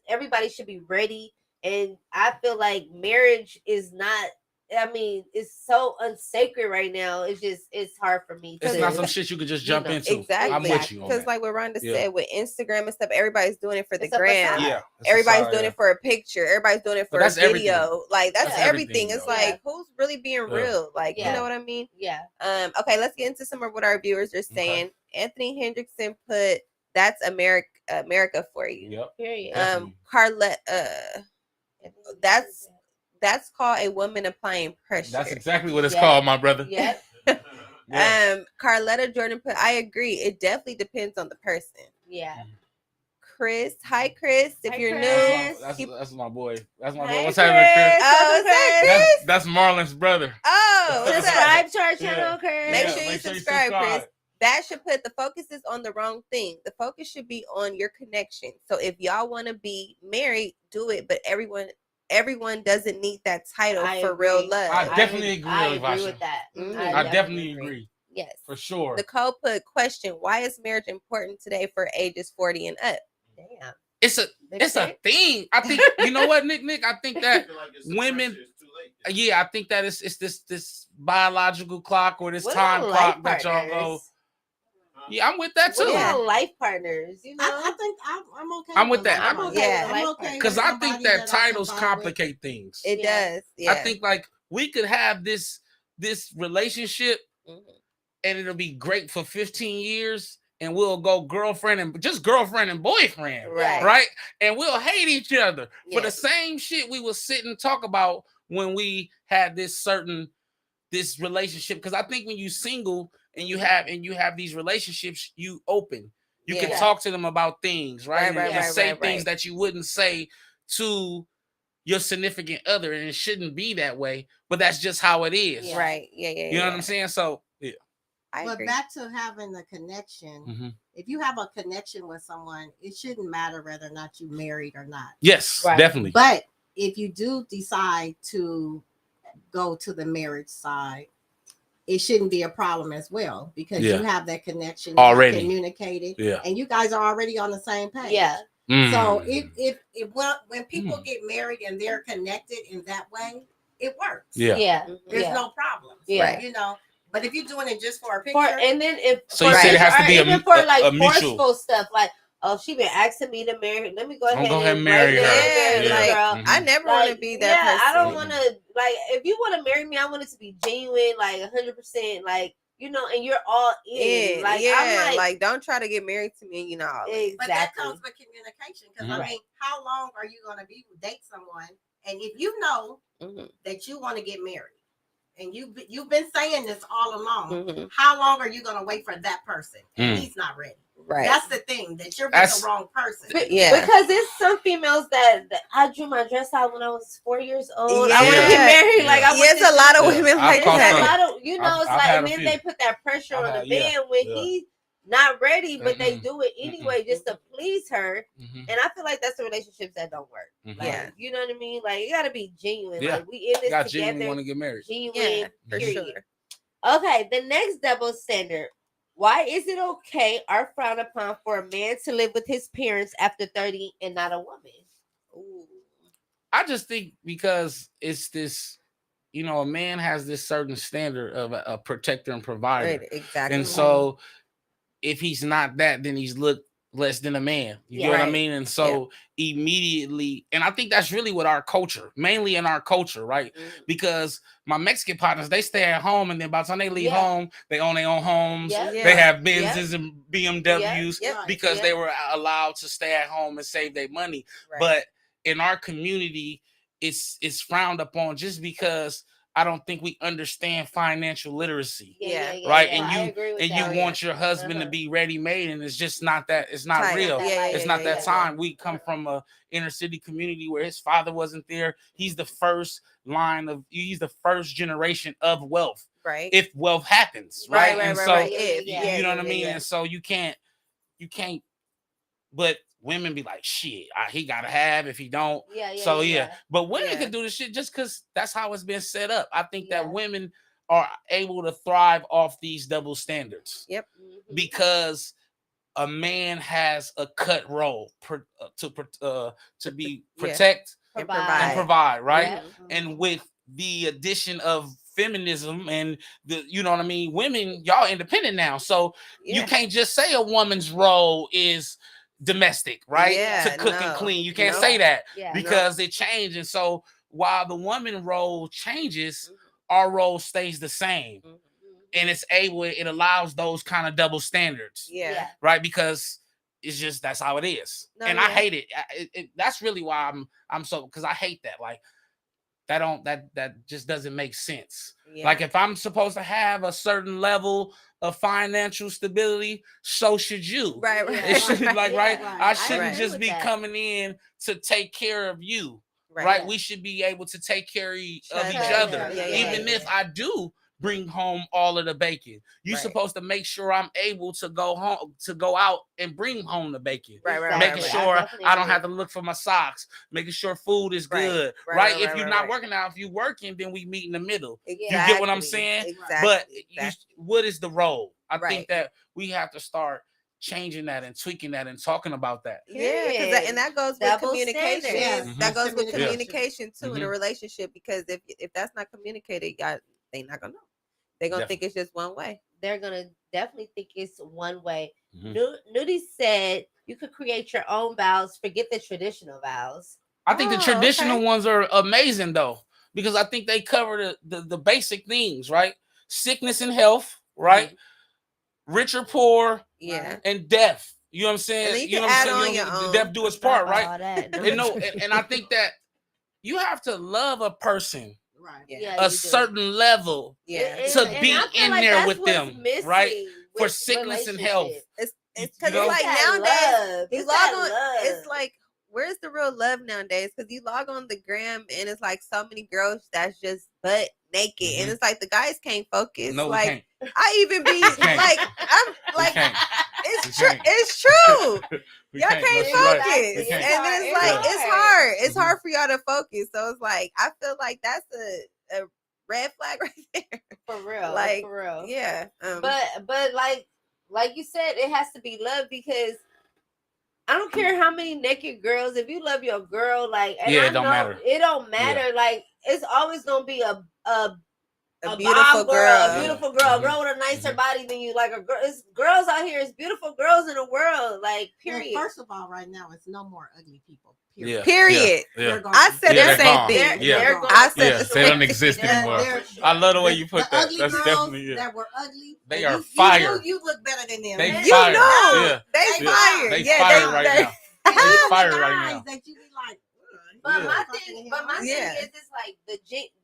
everybody should be ready. And I feel like marriage is not, it's so unsacred right now. It's hard for me. It's not some shit you could just jump into. Exactly. I'm with you on because like what Rhonda said with Instagram and stuff, everybody's doing it for the It's gram. Everybody's doing it for a picture. Everybody's doing it for a video. Everything. Like that's everything. It's like who's really being real? Like you know what I mean? Yeah. Okay, let's get into some of what our viewers are saying. Anthony Hendrickson put, "That's America for you." Yep. Period. Carlette, that's called a woman applying pressure. That's exactly what it's called, my brother. Yeah. Carletta Jordan put, "I agree. It definitely depends on the person." Yeah. Chris, hi Chris. If you're new, that's my boy. That's my boy. Hi, What's happening, Chris? Oh, is that Chris? That's Marlon's brother. Oh, subscribe to our channel, Chris. Make sure you subscribe, Chris. that should put the focus is on the wrong thing. The focus should be on your connection. So if y'all want to be married, do it. But everyone doesn't need that title for real love. I definitely agree. I agree with that. I definitely agree. Yes, for sure. Nicole put question: why is marriage important today for ages 40 and up? Damn. It's a thing. I think you know what, Nick. I think that women. Yeah, I think that it's this biological clock or this time clock that y'all go. Yeah, I'm with that too. We're life partners, you know. I think I'm okay. I'm with that. I'm okay. I'm okay because I think that titles complicate things. It does. Yeah. I think like we could have this relationship, and it'll be great for 15 years. And we'll go girlfriend and boyfriend, right? And we'll hate each other for the same shit we will sit and talk about when we had this relationship. Because I think when you single and you have these relationships, you open. You can talk to them about things, right? And say things that you wouldn't say to your significant other, and it shouldn't be that way. But that's just how it is, right? You know what I'm saying? So yeah. But back to having the connection. If you have a connection with someone, it shouldn't matter whether or not you're married or not. Yes, definitely. But if you do decide to go to the marriage side, it shouldn't be a problem as well, because you have that connection already communicated, and you guys are already on the same page. So when people get married and they're connected in that way, it works. There's no problem. You know. But if you're doing it just for a picture, and then if so you said it has to be even for like mutual forceful stuff, like she been asking me to marry her. Let me go ahead and marry her. Girl. I never want to be that person. I don't want to like. If you want to marry me, I want it to be genuine, like 100%, like you know, and you're all in. Like I'm like don't try to get married to me, you know. Exactly. But that comes with communication, because I mean, how long are you going to date someone, and if you know that you want to get married, and you've been saying this all along, how long are you going to wait for that person? And he's not ready. Right. That's the thing, that you're with the wrong person. Because there's some females that I drew my dress out when I was 4 years old. I want to get married. Like a lot of women like that. A lot of, you know, it's like, and then they put that pressure on the man when he's not ready, but they do it anyway just to please her. And I feel like that's the relationships that don't work. Like, you know what I mean? Like, you got to be genuine. Like, we in this together. Genuine want to get married. Genuine, for sure. Okay, the next double standard. Why is it okay or frowned upon for a man to live with his parents after 30 and not a woman? Ooh. I just think because it's this, you know, a man has this certain standard of a protector and provider. Right, exactly. And so if he's not that, then he's looked less than a man. You know what I mean? And so immediately, and I think that's really what our culture, mainly in our culture, right? Because my Mexican partners, they stay at home, and then by the time they leave home, they own their own homes. They have Benzes and BMWs because they were allowed to stay at home and save their money. But in our community, it's frowned upon just because I don't think we understand financial literacy. Right. And you want your husband to be ready made, and it's just not that. It's not real. It's not that time. We come from a inner city community where his father wasn't there. He's the first he's the first generation of wealth. Right. If wealth happens. Right. And so you know what I mean? And so you can't, but women be like, shit, he gotta have if he don't. But women can do this shit just because that's how it's been set up. I think that women are able to thrive off these double standards. Because a man has a cut role to be protect and provide, right? And with the addition of feminism and the, you know what I mean, women, y'all independent now, so you can't just say a woman's role is domestic, right? To cook and clean. You can't say that because it changed. And so while the woman role changes, our role stays the same. And it allows those kind of double standards. Right? Because it's just, that's how it is. I hate it. That's really why I'm so, because I hate that. Like that just doesn't make sense. Like if I'm supposed to have a certain level of financial stability, so should you. Right. It should I shouldn't just be coming in to take care of you. Right. We should be able to take care of each other. Even if I do bring home all of the bacon. You're supposed to make sure I'm able to go home, to go out and bring home the bacon. Making sure I don't have to look for my socks. Making sure food is good. Right? If you're not working out, if you're working, then we meet in the middle. Exactly. You get what I'm saying? Exactly. But what is the role? I think that we have to start changing that and tweaking that and talking about that. Yeah, and that goes with communication. Yes. That goes with communication too in a relationship, because if that's not communicated, they not gonna know. They're gonna think it's just one way. They're gonna definitely think it's one way. Nudie said you could create your own vows. Forget the traditional vows. I think the traditional ones are amazing though, because I think they cover the basic things, right? Sickness and health, right? Rich or poor, and death. You know what I'm saying? You know what I'm saying? Death do its part, right? And I think that you have to love a person a certain level to be in there with them, right? For sickness and health. It's because it's like nowadays you log on. It's like, where's the real love nowadays? Because you log on the gram and it's like so many girls that's just butt naked, and it's like the guys can't focus. No, like I even be like, I'm like, it's true. It's true. Y'all can't focus, and then it's like it's hard. It's hard for y'all to focus. So it's like I feel like that's a red flag right there. For real, like for real. Yeah. But like you said, it has to be love, because I don't care how many naked girls. If you love your girl, like, and it don't matter. It don't matter. Yeah. Like, it's always gonna be a beautiful girl, a beautiful girl, a girl with a nicer body than you. Like, a girl, it's girls out here. It's beautiful girls in the world. Like, period. Well, first of all, right now, it's no more ugly people. Period. Yeah. Period. Yeah. I said the same thing. I said the same they don't exist anymore. I love the way you put that. That's definitely that were ugly. They are fire. You look better than them. They fire. They fire. They fire right now. They fire right now. That you be like, but my thing is, it's like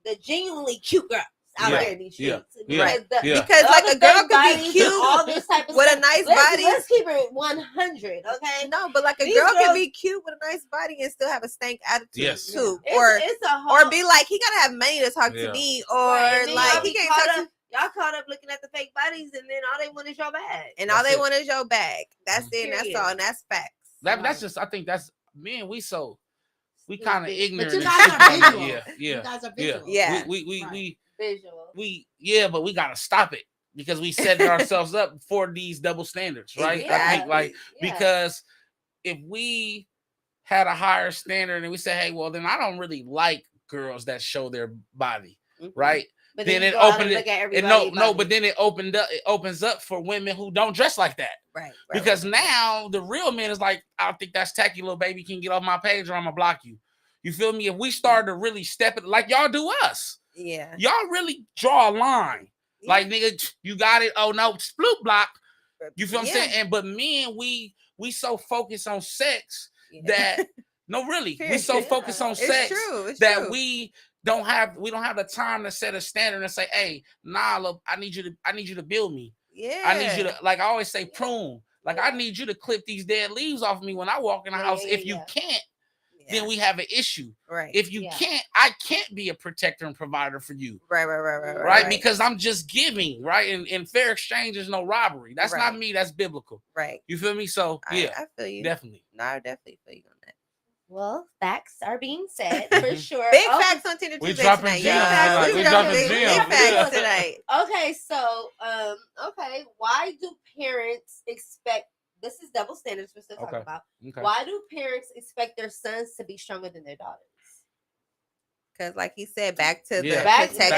the genuinely cute girls out there in these streets. Because like a girl could be cute all this type of with stuff. a nice body. Let's keep it 100, okay? No, but like a girl can be cute with a nice body and still have a stank attitude too. Or be like, he gotta have money to talk to me, or like he can't talk to. Y'all caught up looking at the fake bodies, and then all they want is your bag. And all they want is your bag. That's it. And that's all. And that's facts. That's just. I think that's man. We kind of ignorant. But you guys are visual. Yeah. You guys are visual. Yeah. We visual. But we gotta stop it, because we set ourselves up for these double standards, right? Exactly. I think, like, because if we had a higher standard and we say, hey, well, then I don't really like girls that show their body, right? But then it opens up for women who don't dress like that. Right. Because now the real man is like, I think that's tacky, little baby. Can get off my page or I'm gonna block you. You feel me? If we start to really step it like y'all do us, y'all really draw a line. Yeah. Like, nigga, you got it. Oh no, sploot block. You feel what I'm saying? And but men, we so focused on sex that no, really, we so focused on sex that we don't have the time to set a standard and say, hey, nah, look, I need you to build me. Yeah. I need you to, like I always say, prune. Like, I need you to clip these dead leaves off of me when I walk in the house. If you can't, then we have an issue. Right. If you can't, I can't be a protector and provider for you. Right. Because I'm just giving, right? And fair exchange is no robbery. That's not me. That's biblical. Right. You feel me? So I feel you. Definitely. No, I definitely feel you on that. Well, facts are being said for sure. Big facts on Tinder Tuesday tonight. We dropping gems. Big facts tonight. Okay, so why do parents expect? This is double standards we're still talking about. Okay. Why do parents expect their sons to be stronger than their daughters? Because, like he said, back to the protector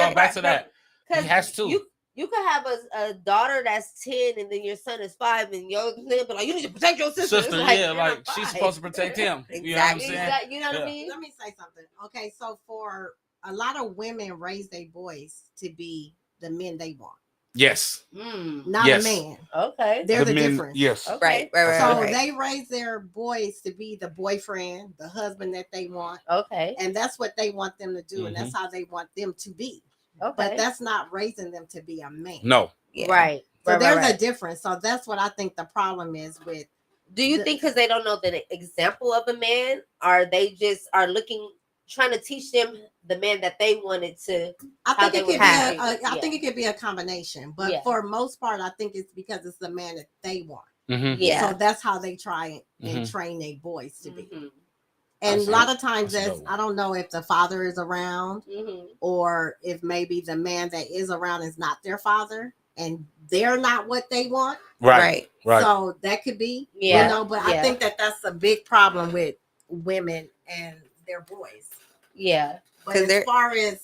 and back to that. He has to. You could have a daughter that's 10 and then your son is 5 and your nigga be like, you need to protect your sister. Like she's supposed to protect him. Exactly. You know what I'm saying? You know what I mean? Let me say something. Okay, so for a lot of women raise their boys to be the men they want. Yes. Not a man. Okay. There's a difference. Yes. Okay. Right. So they raise their boys to be the boyfriend, the husband that they want. Okay. And that's what they want them to do, and that's how they want them to be. Okay. But that's not raising them to be a man. No. Yeah. Right. So there's a difference. So that's what I think the problem is with. Do you think because they don't know the example of a man, or they just are looking trying to teach them the man that they wanted to. I think it could be a combination, but for most part, I think it's because it's the man that they want. Yeah. So that's how they try and train their boys to be. And That's a lot of times, I don't know if the father is around or if maybe the man that is around is not their father and they're not what they want. Right. So that could be, you know, but I think that that's a big problem with women and their boys. Yeah. But as far as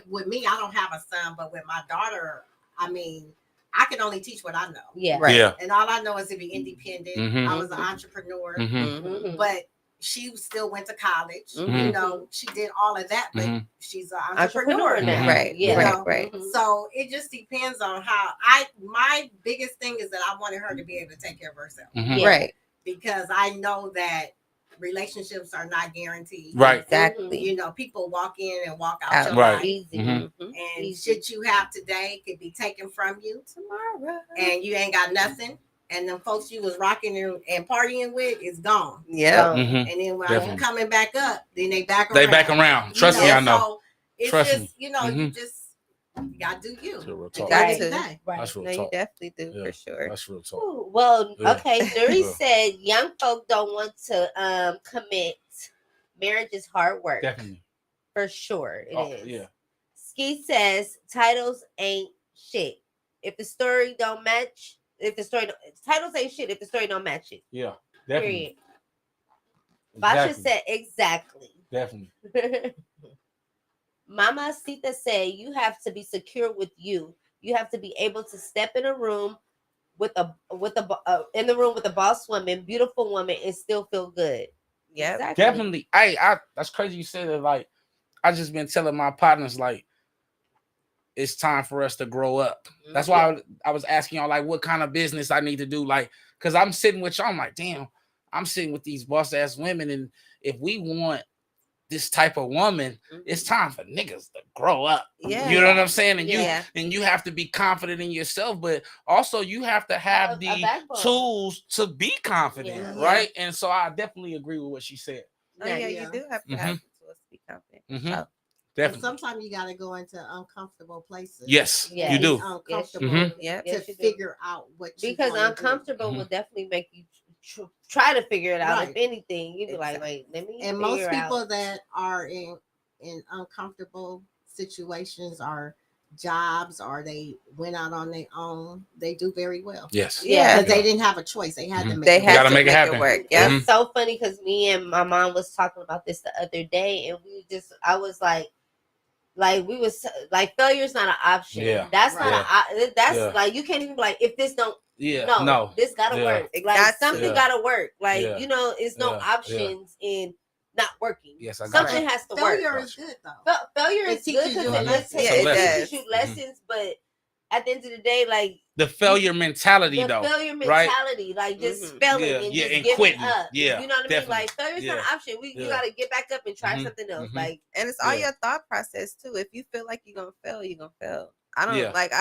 with me, I don't have a son, but with my daughter, I mean, I can only teach what I know. Yeah. Right. Yeah. And all I know is to be independent. I was an entrepreneur, but she still went to college. You know, she did all of that, but she's an entrepreneur now. Right. Yeah. Right. So it just depends on how my biggest thing is that I wanted her to be able to take care of herself. Right. Because I know that relationships are not guaranteed. Right. Exactly. You know, people walk in and walk out your right. life. Easy. And shit you have today could be taken from you Tomorrow. and you ain't got nothing. And the folks you was rocking and partying with is gone. Yeah. And then when you coming back up, then they back around. They back around. Trust me, I know. So it's Trust just, me. you know, you gotta do you. Real You talk. got Right. to. Right. That's real No, you talk. definitely do for sure. That's real talk. Ooh, well, Yeah. okay. Dory Yeah. said young folk don't want to commit. Marriage is hard work. Definitely. For sure it is. Yeah. Ski says titles ain't shit. If the story don't match, titles ain't shit if the story don't match it. Yeah. Definitely. Period. Basha said exactly. Definitely. Mama Sita said you have to be secure with you. You have to be able to step in a room with a boss woman, beautiful woman, and still feel good. Yeah, exactly. Definitely. I that's crazy you said it. Like, I just been telling my partners, like, it's time for us to grow up. That's why I was asking y'all, like, what kind of business I need to do. Like, because I'm sitting with y'all, I'm like, damn, I'm sitting with these boss ass women. And if we want this type of woman, it's time for niggas to grow up. Yeah. You know what I'm saying? And you have to be confident in yourself, but also you have to have the tools to be confident, right? And so I definitely agree with what she said. Oh, yeah, you do have to have the tools to be confident. So. Definitely. Sometimes you got to go into uncomfortable places. Yes, you do. Uncomfortable to figure out what you because uncomfortable will definitely make you try to figure it out. Right. If anything, you'd be like, wait, let me. And most people that are in uncomfortable situations are jobs or they went out on their own. They do very well. Yes. Yeah. Because they didn't have a choice. They had to make they it had work. to make it happen. Work. Yeah. It's so funny because me and my mom was talking about this the other day, and I was like we was like, failure's not an option. Yeah. That's not that's like, you can't even be like, if this don't no, this gotta work. Like something gotta work. Like, you know, it's no options in not working. Yes, I got something has to work. Failure is good though. Failure is good because it teaches you lessons, but at the end of the day, like the failure mentality, mentality, like just failing and just giving quitting. up. Yeah, you know what I mean? Like failure's not an option. You gotta get back up and try something else. Like, and it's all your thought process too. If you feel like you're gonna fail, you're gonna fail. I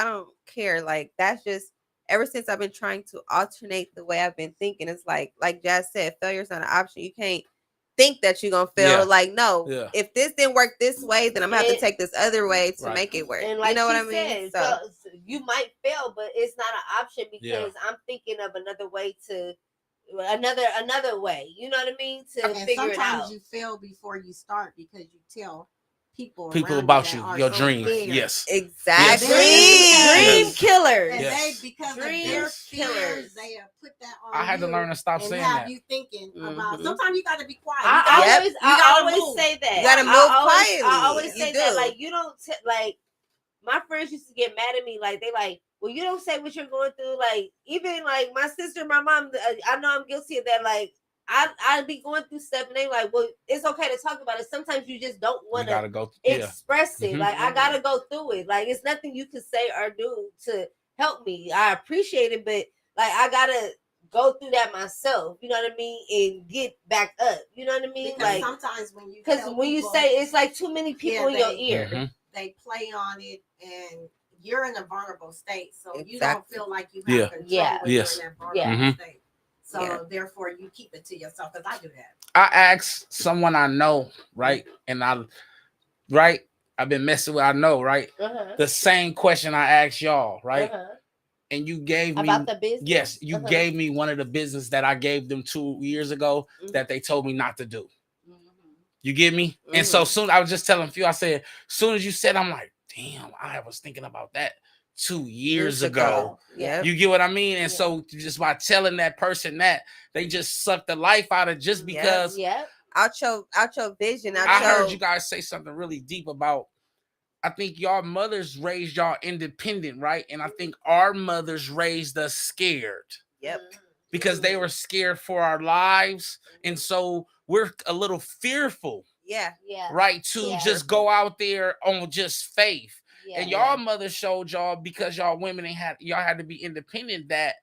don't care. Like, that's just ever since I've been trying to alternate the way I've been thinking. It's like Jazz said, failure's not an option. You can't think that you're gonna fail. Like, no, if this didn't work this way, then I'm gonna have to take this other way to make it work. And like, you know what I mean? So you might fail, but it's not an option because I'm thinking of another way to another way. You know what I mean? To figure it out. Sometimes you fail before you start because you tell people about your dreams. Yes, exactly. Dream killers. And they, because of their fears, they have put that on. I had to learn to stop saying that. Have you thinking about? Sometimes you got to be quiet. I always say that. You got to move quietly. I always say that. Like, you don't like. My friends used to get mad at me. Like, they like, well, you don't say what you're going through. Like, even like my sister, my mom. I know I'm guilty of that. Like, I'd be going through stuff and they like, well, it's okay to talk about it. Sometimes you just don't want to express it. Like, I gotta go through it. Like, it's nothing you can say or do to help me. I appreciate it, but like, I gotta go through that myself. You know what I mean? And get back up. You know what I mean? Because like, sometimes when you say it's like too many people in your ear, they play on it and you're in a vulnerable state, so you don't feel like you have control when you're in that vulnerable state. So therefore, you keep it to yourself. Because I do that. I ask someone I know, right, and I've been messing with. I know, right, the same question I asked y'all, right, and you gave me about the business. Yes, you gave me one of the business that I gave them 2 years ago that they told me not to do. You get me? And so soon, I was just telling you, I said, soon as you said, I'm like, damn, I was thinking about that 2 years ago. Yeah. You get what I mean? And so just by telling that person that, they just sucked the life out of just because. Out your vision. I heard you guys say something really deep about, I think y'all mothers raised y'all independent, right? And I think our mothers raised us scared. Yep. Because they were scared for our lives. And so we're a little fearful. Yeah. Right. To just go out there on just faith. And y'all mother showed y'all, because y'all women y'all had to be independent, that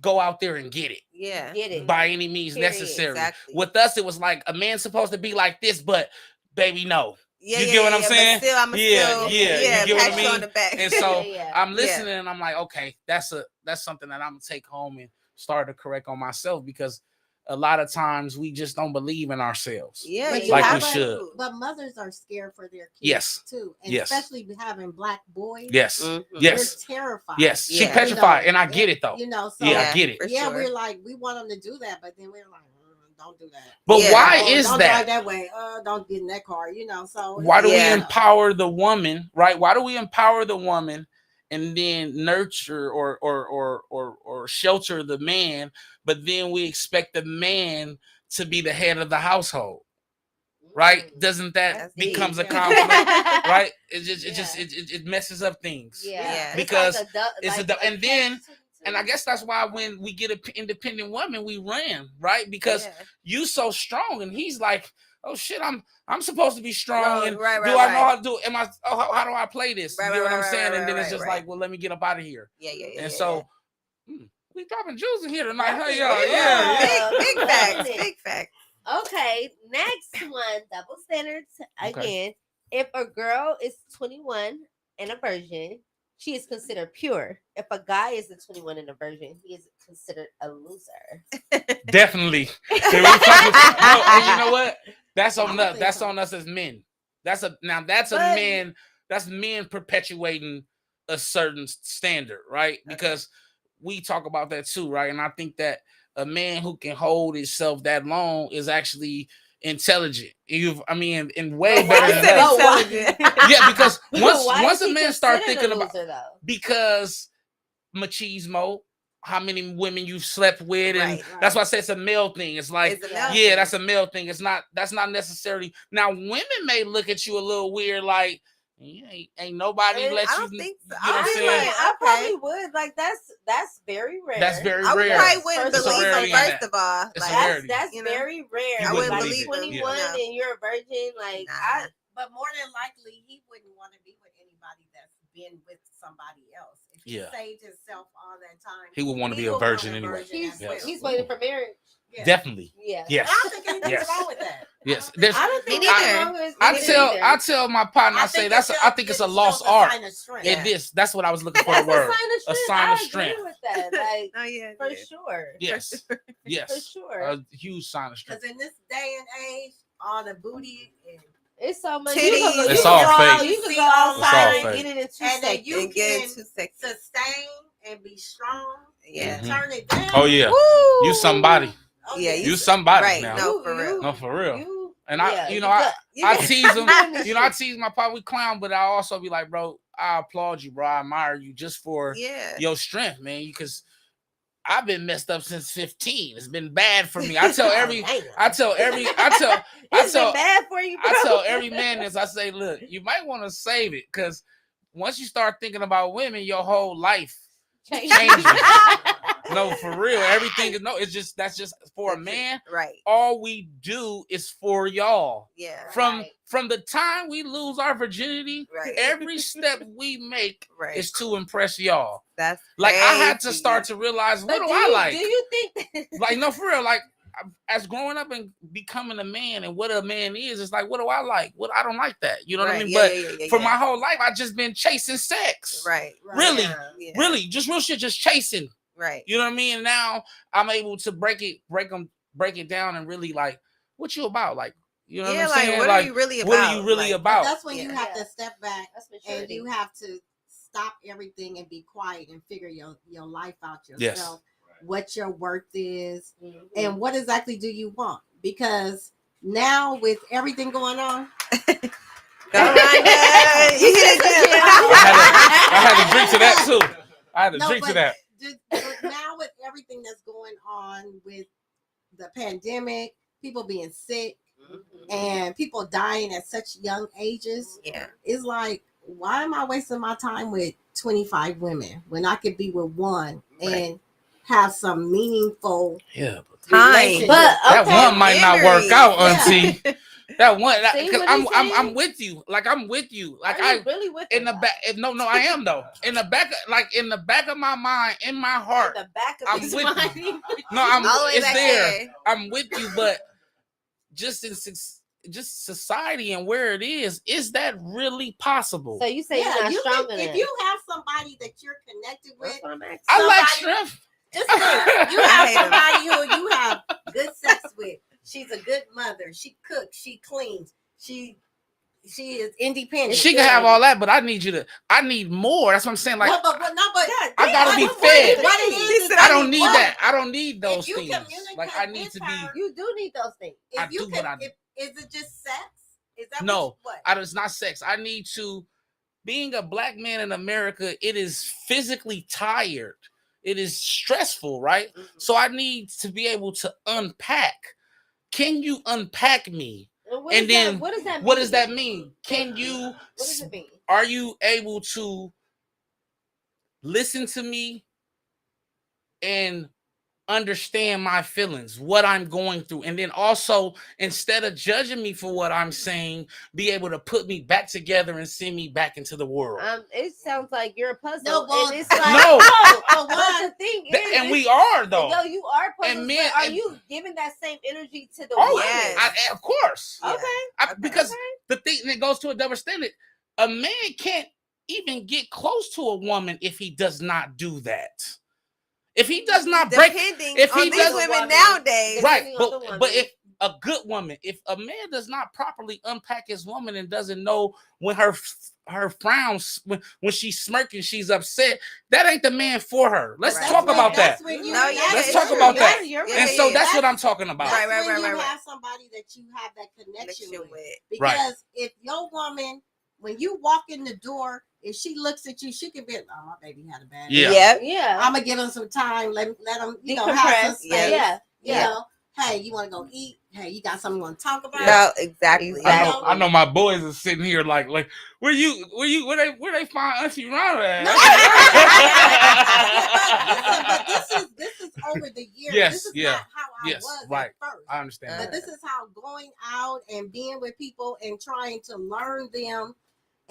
go out there and get it. Yeah. Get it. By any means necessary. Exactly. With us, it was like a man's supposed to be like this, but baby, no. Yeah, you get what I'm saying? Still, I'm you get what I mean? On the back. And so I'm listening and I'm like, okay, that's something that I'm gonna take home and start to correct on myself, because a lot of times we just don't believe in ourselves. Yeah, like we should. But mothers are scared for their kids too. And especially having black boys. Yes. They're terrified. Yes. She's petrified. And I get it though. So I get it. Yeah, we're like, we want them to do that, but then we're like, don't do that. But why is don't that? Drive that way. Don't get in that car. So why do we empower the woman, right? Why do we empower the woman and then nurture or shelter the man, but then we expect the man to be the head of the household? Right? Doesn't that becomes a conflict? Right? It messes up things. Yeah. Because and I guess that's why when we get an independent woman, we ran, right? Because you so strong, and he's like, oh shit, I'm supposed to be strong, and do I know how to do it? How do I play this? You know what I'm saying? And then it's just like, well, let me get up out of here. And so we dropping jewels in here tonight, huh, y'all? Big facts. Okay, next one, double standards again. If a girl is 21 and a virgin, she is considered pure. If a guy is a 21 and a virgin, he is considered a loser. Definitely. And you know what? That's on us. That's on us as men. That's men perpetuating a certain standard, right? Because we talk about that too, right? And I think that a man who can hold himself that long is actually intelligent. And way better than that. Yeah, because once a man start thinking about, because machismo, how many women you've slept with, and that's why I say it's a male thing. It's like, that's a male thing. That's not necessarily. Now, women may look at you a little weird, like, ain't nobody let you. I don't think so. You know what I'm saying? I probably would. Like that's very rare. That's very rare. I wouldn't believe it, first of all. That's very rare. I wouldn't believe 21 and you're a virgin. Like but more than likely he wouldn't want to be with anybody that's been with somebody else. If he saved himself all that time, he would want to be a virgin anyway. He's waiting for marriage. Yeah. Definitely. Yeah. Yes. I don't think anything's wrong with that. Yes. I don't think I tell my partner, I say I think it's a lost art. That's what I was looking for. The word. A sign of strength. With that. Like, for sure. Yes. Yes. For sure. A huge sign of strength. Because in this day and age, all the booty and it's so much. It's all fake. You can go outside and get it in 2 seconds. And you can sustain and be strong. Yeah. Turn it down. Oh yeah. Woo! You somebody. Yeah, you somebody now. No, for real. No, for real. And I tease him. I tease my partner, we clown, but I also be like, bro, I applaud you, bro. I admire you just for your strength, man. Because I've been messed up since 15. It's been bad for me. I tell every been bad for you, bro. I tell every man this. I say, look, you might want to save it, because once you start thinking about women, your whole life changes. No, for real. Everything is that's just for a man. Right. All we do is for y'all. Yeah. From the time we lose our virginity, every step we make is to impress y'all. That's like crazy. I had to start to realize, what do I like? Do you think like, no, for real, like as growing up and becoming a man and what a man is, it's like, what do I like? What I don't like that. You know what I mean? But for my whole life, I've just been chasing sex. Right. Really, really, just real shit, just chasing. Right. You know what I mean? And now I'm able to break it down and really like, what you about? Like, you know what I'm saying? What are you really about? What are you really about? That's when you have to step back and you have to stop everything and be quiet and figure your life out yourself. What your worth is, and what exactly do you want? Because now with everything going on, I had to drink to that too. I had to drink to that. But now with everything that's going on with the pandemic, people being sick, and people dying at such young ages, it's like, why am I wasting my time with 25 women when I could be with one and have some meaningful time? But that one might not work out, Auntie. That one, because I'm with you. Like I'm with you. Like I really with in the back. No, I am though. In the back of my mind, in my heart, in the back of I'm his with mind. you. No, it's there. I'm with you, but just society and where it is that really possible? So you say you're not strong enough. If you have somebody that you're connected with, I like strength. Just think, you have somebody who you have good sex with. She's a good mother. She cooks. She cleans. She is independent. She can have all that, but I need more. That's what I'm saying. Like, but I gotta be fed. I don't need that. I don't need those things. Like, I need to be. You do need those things. Is it just sex? Is that no? It's not sex. I need to. Being a black man in America, it is physically tired. It is stressful, right? Mm-hmm. So I need to be able to unpack. Can you unpack me? What does that mean? Can you? What does it mean? Are you able to listen to me and understand my feelings, what I'm going through, and then also, instead of judging me for what I'm saying, be able to put me back together and send me back into the world? It sounds like you're a puzzle. No, and it's like, the thing is, and we are though. No, you are puzzles. And men, are you giving that same energy to the woman? Yes, of course. Okay. Because the thing that goes to a double standard, a man can't even get close to a woman if he does not do that. If he does not break, if he does women nowadays, right? But if a good woman, if a man does not properly unpack his woman and doesn't know when her frowns, when she's smirking, she's upset, that ain't the man for her. Let's talk about that. Let's talk about that. And so that's what I'm talking about. Right. You have somebody that you have that connection with, because if your woman, when you walk in the door, if she looks at you, she can be, oh, my baby had a bad day. Yeah. I'm gonna give him some time. Let him, have some space. Yeah. You know, hey, you want to go eat? Hey, you got something you want to talk about? No, exactly. I know my boys are sitting here like where they find Auntie Rhonda at? But this is over the years. Yes, this is not how I was at first. I understand. But this is how going out and being with people and trying to learn them.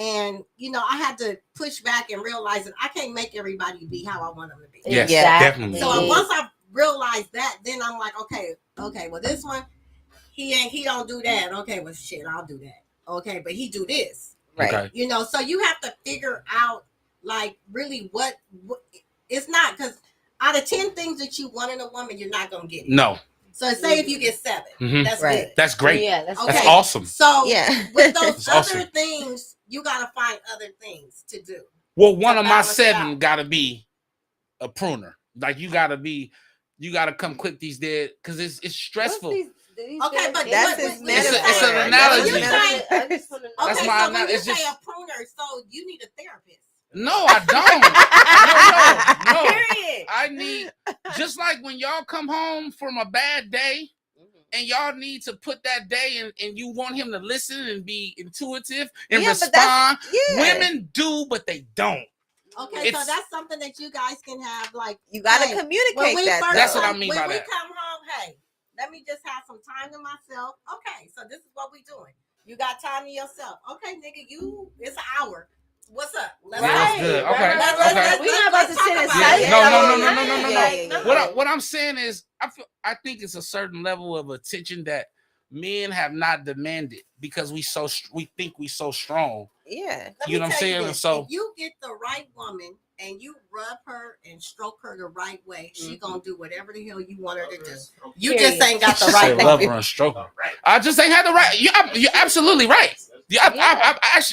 And, I had to push back and realize that I can't make everybody be how I want them to be. Yes, definitely. So once I realized that, then I'm like, okay, well, this one, he don't do that. Okay, well, shit, I'll do that. Okay, but he do this. Right. Okay. So you have to figure out, like, really what it's not, because out of 10 things that you want in a woman, you're not going to get it. No. So say if you get 7, that's good. That's great. Yeah, that's awesome. So with those other things, you got to find other things to do. Well, one of my 7 got to be a pruner. Like, you got to come quick these days, because it's stressful. Okay, but that's it's an analogy. That's my analogy. It's just a pruner, so you need a therapist. No, I don't. No. Period. I need, just like when y'all come home from a bad day and y'all need to put that day and you want him to listen and be intuitive and respond. Women do, but they don't. Okay, so that's something that you guys can have, like, you got to communicate that. That's what I mean by that. When we come home, hey, let me just have some time to myself. Okay, so this is what we doing. You got time to yourself. Okay, nigga, it's an hour. What's up? Let's good. Okay. We're not about to sit inside. No. What I'm saying is, I think it's a certain level of attention that men have not demanded because we think we so strong. Yeah. You know what I'm saying? So if you get the right woman and you rub her and stroke her the right way, she gonna do whatever the hell you want her to do. You just ain't got the right love her and stroke her. I just ain't had the right. You're absolutely right. Yeah,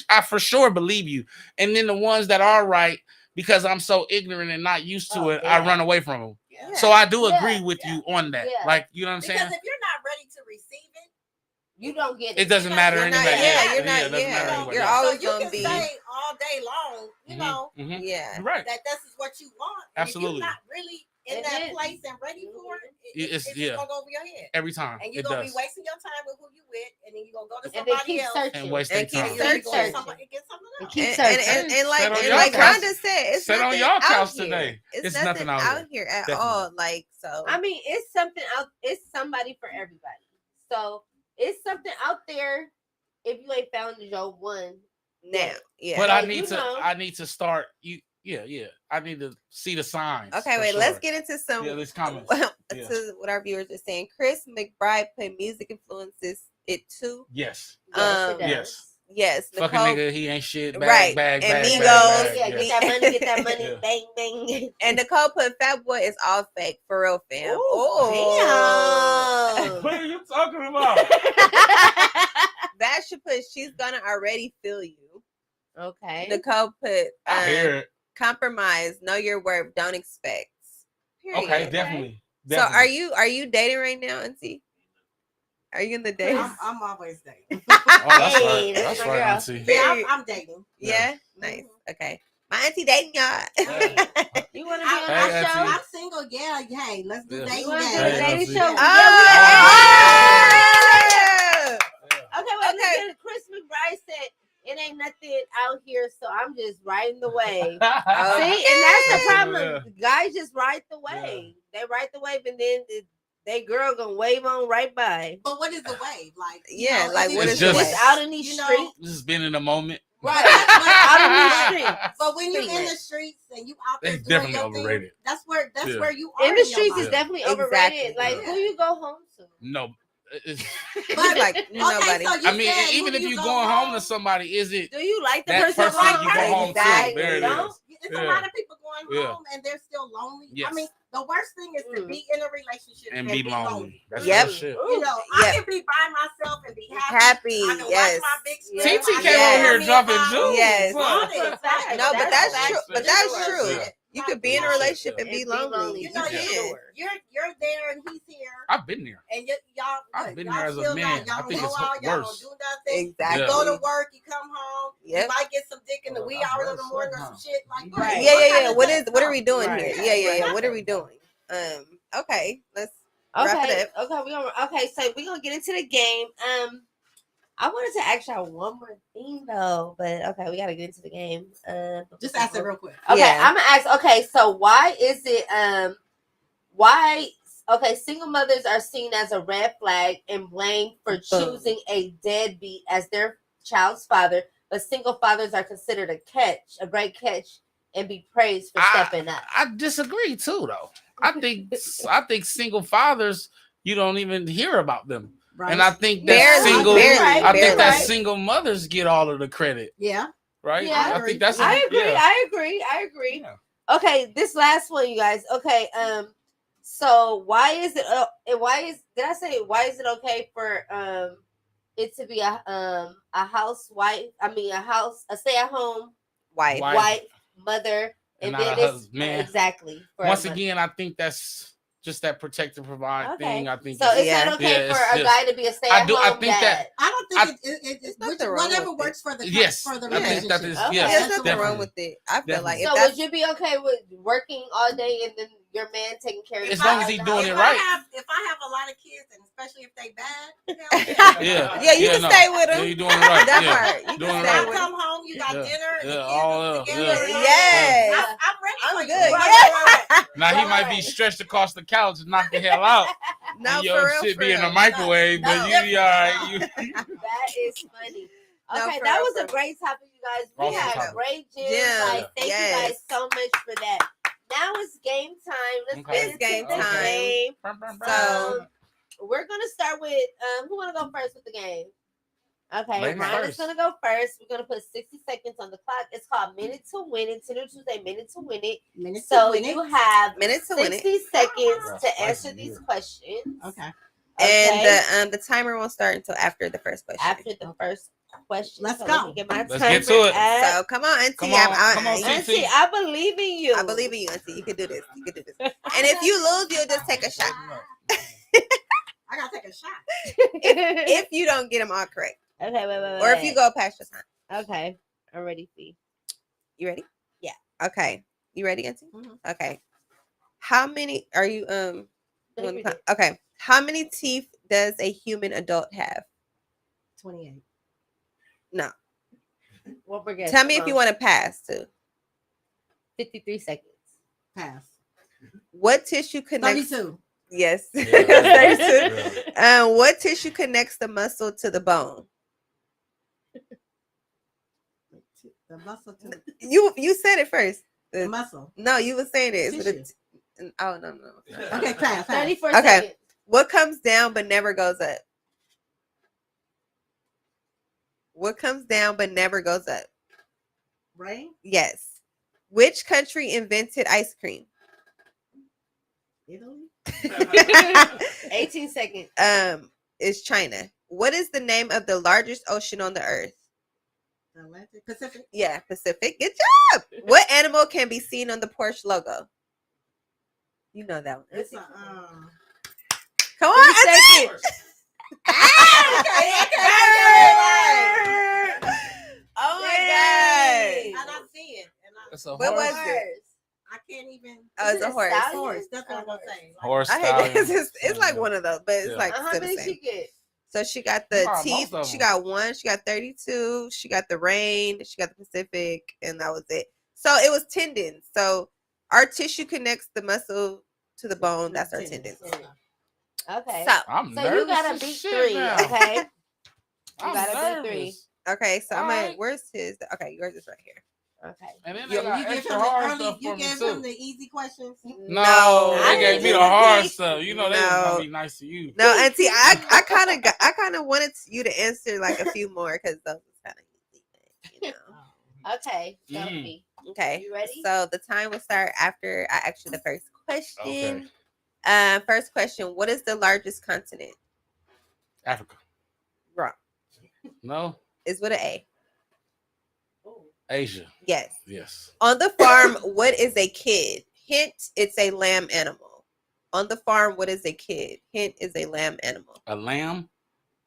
I for sure believe you. And then the ones that are right, because I'm so ignorant and not used to it, I run away from them. Yeah. So I do agree with you on that. Yeah. Like, you know what I'm saying? Because if you're not ready to receive it, you don't get it. It doesn't matter anyway. You're not. You're always gonna be. You can say all day long, you know. Yeah. Right. That this is what you want. Absolutely. If you're not really in that place and ready for it, it's gonna go over your head every time. And you're gonna be wasting your time with who you with, and then you're gonna go to somebody else and waste their time. And like Rhonda said, it's sit on y'all couch today. It's nothing out here at all. Like, so I mean, it's something out. It's somebody for everybody. So it's something out there. If you ain't found your one now, But I need to start. I need to see the signs. Okay, wait. Sure. Let's get into some. This comments. To what our viewers are saying. Chris McBride put music influences it too. Yes. Yes. Fucking nigga, he ain't shit. Right. Bag, and bag, Migos. Get that money, bang, bang. And Nicole put Fat Boy is all fake for real, fam. Oh, what are you talking about? That should put she's gonna already feel you. Okay. Nicole put I hear it. Compromise, know your worth, don't expect. Period. Okay, definitely. So are you dating right now, Auntie? Are you in the dating? I'm always dating. That's right, Auntie. Yeah, I'm dating. Yeah? Nice. Okay. My auntie dating y'all. You want to be on my show? I'm single. Yeah. Hey, let's do dating. You want to do a dating show? Okay, well, Chris McBride said it ain't nothing out here, so I'm just riding the wave. See, and that's the problem. Guys just ride the wave. They ride the wave, and then they girl gonna wave on right by. But what is the wave? Like, what is the wave? It's out in these streets. Just been in the moment. Right. Out in these streets. But when you're in the streets and you out there, it's definitely overrated. That's where you are. In the streets is definitely overrated. Like, who you go home to? No. But like nobody. So I mean, even if you going home to somebody, is it? Do you like the that person you go home to? There it is. It's a lot of people going home and they're still lonely. Yes. I mean, the worst thing is to be in a relationship and be lonely. That's shit. You know, I can be by myself and be happy. I can yes. watch my big screen. TT came over here dropping jewels. Yes. No, but that's true. But that's true. Yeah. You could be in a relationship and be lonely. You know, you're there and he's here. I've been there. And y'all, I've been there as a man. I think it's worse. Y'all don't do nothing. Exactly. You go to work, you come home. You might get some dick in the wee hours of the morning or some shit like that. Yeah. What are we doing here? Yeah. What are we doing? Okay, let's wrap it up. So we're gonna get into the game. I wanted to ask y'all one more thing though, but okay, we gotta get into the game. Just ask it real quick. Okay, I'm gonna ask. Okay, so why is it single mothers are seen as a red flag and blamed for choosing a deadbeat as their child's father, but single fathers are considered a great catch, and be praised for stepping up? I disagree too, though. I think single fathers, you don't even hear about them. Right. And I think that single mothers get all of the credit. Yeah. Right? Yeah. I think that's I agree. Yeah. Okay, this last one, you guys. Okay, so why is it okay for it to be a housewife? I mean a stay-at-home wife, mother, and then this man. Exactly. Once again, I think that's just that protect and provide thing. I think so. Is that okay for a guy to be a stay-at-home dad? I don't think it's whatever works for the relationship. I think that is there's nothing wrong with it. I feel like so. Would you be okay with working all day and then your man taking care of you? As long as he's doing it right. If I have a lot of kids, and especially if they bad, you can stay with them. Yeah, you're doing it right. That part. You doing it right. Come home, you got dinner. Yes. I'm ready. I'm good. Now he might be stretched across the couch and knock the hell out. No, your shit be in the microwave, but you be all right. That is funny. Okay, that was a great topic, you guys. We had a great gym. Thank you guys so much for that. Now it's game time. Let's get into the game. So we're gonna start with who wanna go first with the game? Okay, Ladies Ryan is first. gonna go first. We're gonna put 60 seconds on the clock. It's called Minute to Win it. Tinder Tuesday, Minute to Win It. So you have Minute to win it. 60 seconds Yeah, to spicy answer these weird. questions. Okay. And the timer won't start until after the first question. After the first question. Let's So go. Let me get my Let's timer get to it. at- So come on, Auntie. Come on, come on, Auntie, I believe in you. I believe in you, Auntie. You can do this. You can do this. And if you lose, you'll just take a shot. I gotta take a shot. If you don't get them all correct. Okay, wait. Or if you go past your time. Okay, I'm ready, Fee. You ready? Yeah. Okay. You ready, Auntie? Mhm. Okay. How many are you okay. How many teeth does a human adult have? 28. No. What we're getting? Tell me if you want to pass too. 53 seconds. Pass. What tissue connects 32. Yes. Yeah. 32. What tissue connects the muscle to the bone? The muscle to the You said it first. the muscle. No, you were saying it. Tissue. Oh no. Okay, pass. 34 Okay. seconds. What comes down but never goes up? What comes down but never goes up? Rain? Yes. Which country invented ice cream? Italy? 18 seconds. It's China. What is the name of the largest ocean on the earth? The Atlantic? Pacific? Yeah, Pacific. Good job. What animal can be seen on the Porsche logo? You know that one. It's a Come on, Auntie. Oh my Yay. god. And I see it. It's a What horse. was it? I can't even. Oh, it's a horse. Horse. That's what I'm gonna say. Horse. I hate this. stallion. It's like one of those, but it's Yeah. like How still the many same. she get? So she got the Wow, teeth. most of She them. got 1. She got 32. She got the rain. She got the Pacific, and that was it. So it was tendons. So our tissue connects the muscle to the bone. That's our tendons. Okay. So I'm So nervous you gotta as beat shit 3, now. okay? I'm gotta beat nervous. okay, so I'm Alright. at where's his? Okay, yours is right here. Okay. And then You, they got you give extra him the hard early. stuff You for me gave too. him the easy questions. No, I they gave didn't me do the the hard beat. stuff. You know they was gonna be nice to you. No, Auntie, I kind of wanted you to answer like a few more because those was kind of easy. You know. Okay. Sophie. Okay. You ready? So the time will start after I ask you the first question. Okay. First question: what is the largest continent? Africa. Wrong. No. It's with an A. Asia. Yes. Yes. On the farm, what is a kid? Hint: it's a lamb animal. On the farm, what is a kid? Hint: is a lamb animal. A lamb.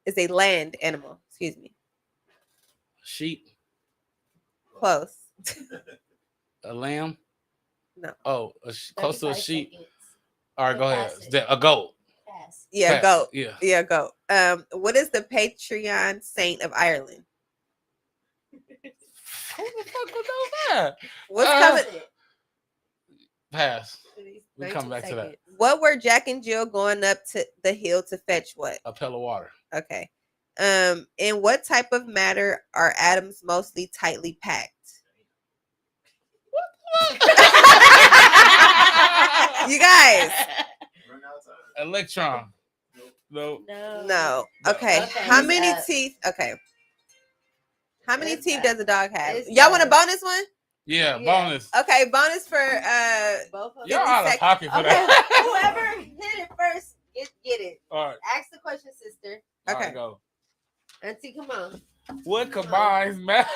Is a land animal. Excuse me. Sheep. Close. A lamb. No. Oh, close to a 35 sheep. seconds. All right, go ahead. Pass it. A goat. Pass. Yeah, Pass. goat. Yeah. Yeah, goat. What is the patron saint of Ireland? Who the fuck would know that? What's coming? Pass. We 32 come back to that. seconds. What were Jack and Jill going up to the hill to fetch? What? A pail of water. Okay. In what type of matter are atoms mostly tightly packed? You guys. Electron. No. No. Okay. Okay, How it's many up. teeth? Okay. How many It's teeth up. does a dog have? It's Y'all want a up. bonus one? Yeah, Yeah. bonus. Okay, bonus for Both of Y'all them. out of 50 pocket for Okay. that. Whoever hit it first, get it. All right. Ask the question, sister. All Okay. right, go. Auntie, come on. What combines matter?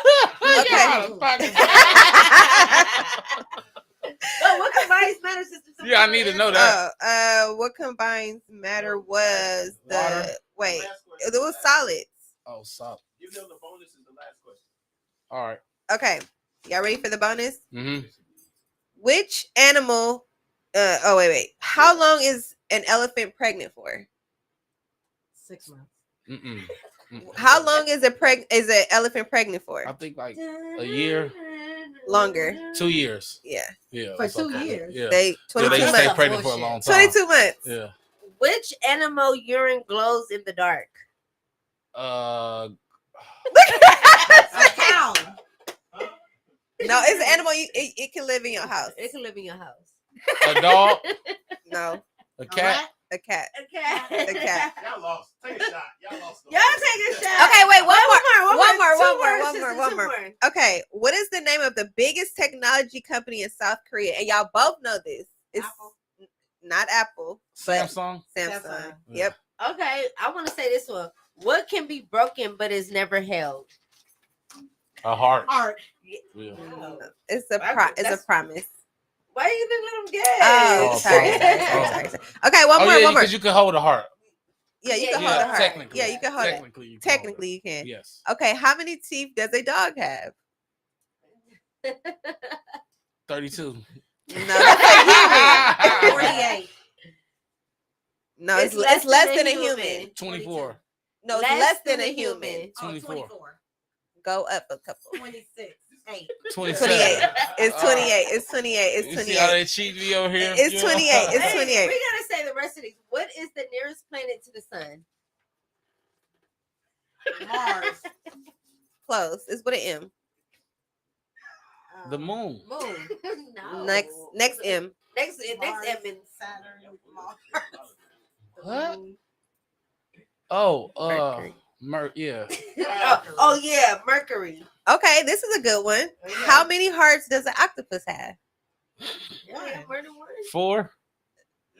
Okay. Out of pocket for that. Oh, what combines matter, sister? So Yeah, I come need to on, know answer. that. What combines matter was the Water. wait. It was solids. Oh, stop. Give them the bonus is the last question. All right. Okay. Y'all ready for the bonus? Mm-hmm. Which animal wait. How long is an elephant pregnant for? 6 months. Mm-mm. How long is an elephant pregnant for? I think like a year, Longer. 2 years. Yeah. Yeah. For that's 2 okay. years? Yeah. They Yeah, 22 they stay months. pregnant for a long time. 22 months. Yeah. Which animal urine glows in the dark? Uh, A cow. No, it's an animal. It can live in your house. It can live in your house. a dog, No, a cat, A cat. A cat. A cat. Y'all lost. Take a shot. Y'all lost. Y'all take a shot. Okay, wait, one more. Okay, what is the name of the biggest technology company in South Korea? And y'all both know this. It's Apple. not Apple. Samsung. Samsung. Yep. Okay, I want to say this one. What can be broken but is never held? A heart. Art. Yeah. It's a promise. Why you didn't let them guess? Oh, sorry. Okay, one more. Because you can hold a heart. Yeah, you can hold a heart. Technically. Yeah, you can hold it. Technically, you can. Yes. Okay, how many teeth does a dog have? 32. No, that's a human. 48. No, it's less than a human. 24. No, it's less than a human. 24. Go up a couple. 26. 8. 28. It's 28. It's 28. It's You see how 28. they cheat me over here? It's 28. It's 28. We gotta say the rest of these. What is the nearest planet to the sun? Mars. Close. It's with an M. The moon. Moon. No. Next M. Next M. Saturn. Mars. What? Oh, Mercury. yeah. Oh yeah, Mercury. Okay, this is a good one. Yeah. How many hearts does an octopus have? Yeah, more than one. 4.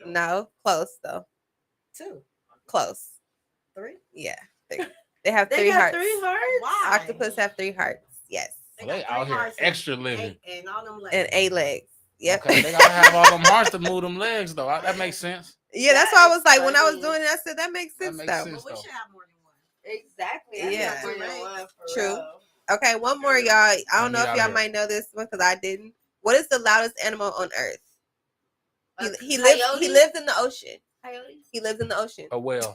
No, close though. 2. Close. 3. Yeah, they have They three got hearts. 3 hearts. Why? Octopus have 3 hearts. Yes, They out here extra living. And all them legs. and 8 legs. Yep. Okay, they gotta have all them hearts to move them legs though. That makes sense. Yeah, that's why I was like, when I was funny. doing it, I said that makes sense makes though. sense. But we should have more than one. Exactly. Yeah. More than one for True. real. Okay, one more, y'all. I don't know Get if out y'all here. might know this one because I didn't. What is the loudest animal on Earth? He Coyote? lives in the ocean. Coyote? He lives in the ocean. A whale.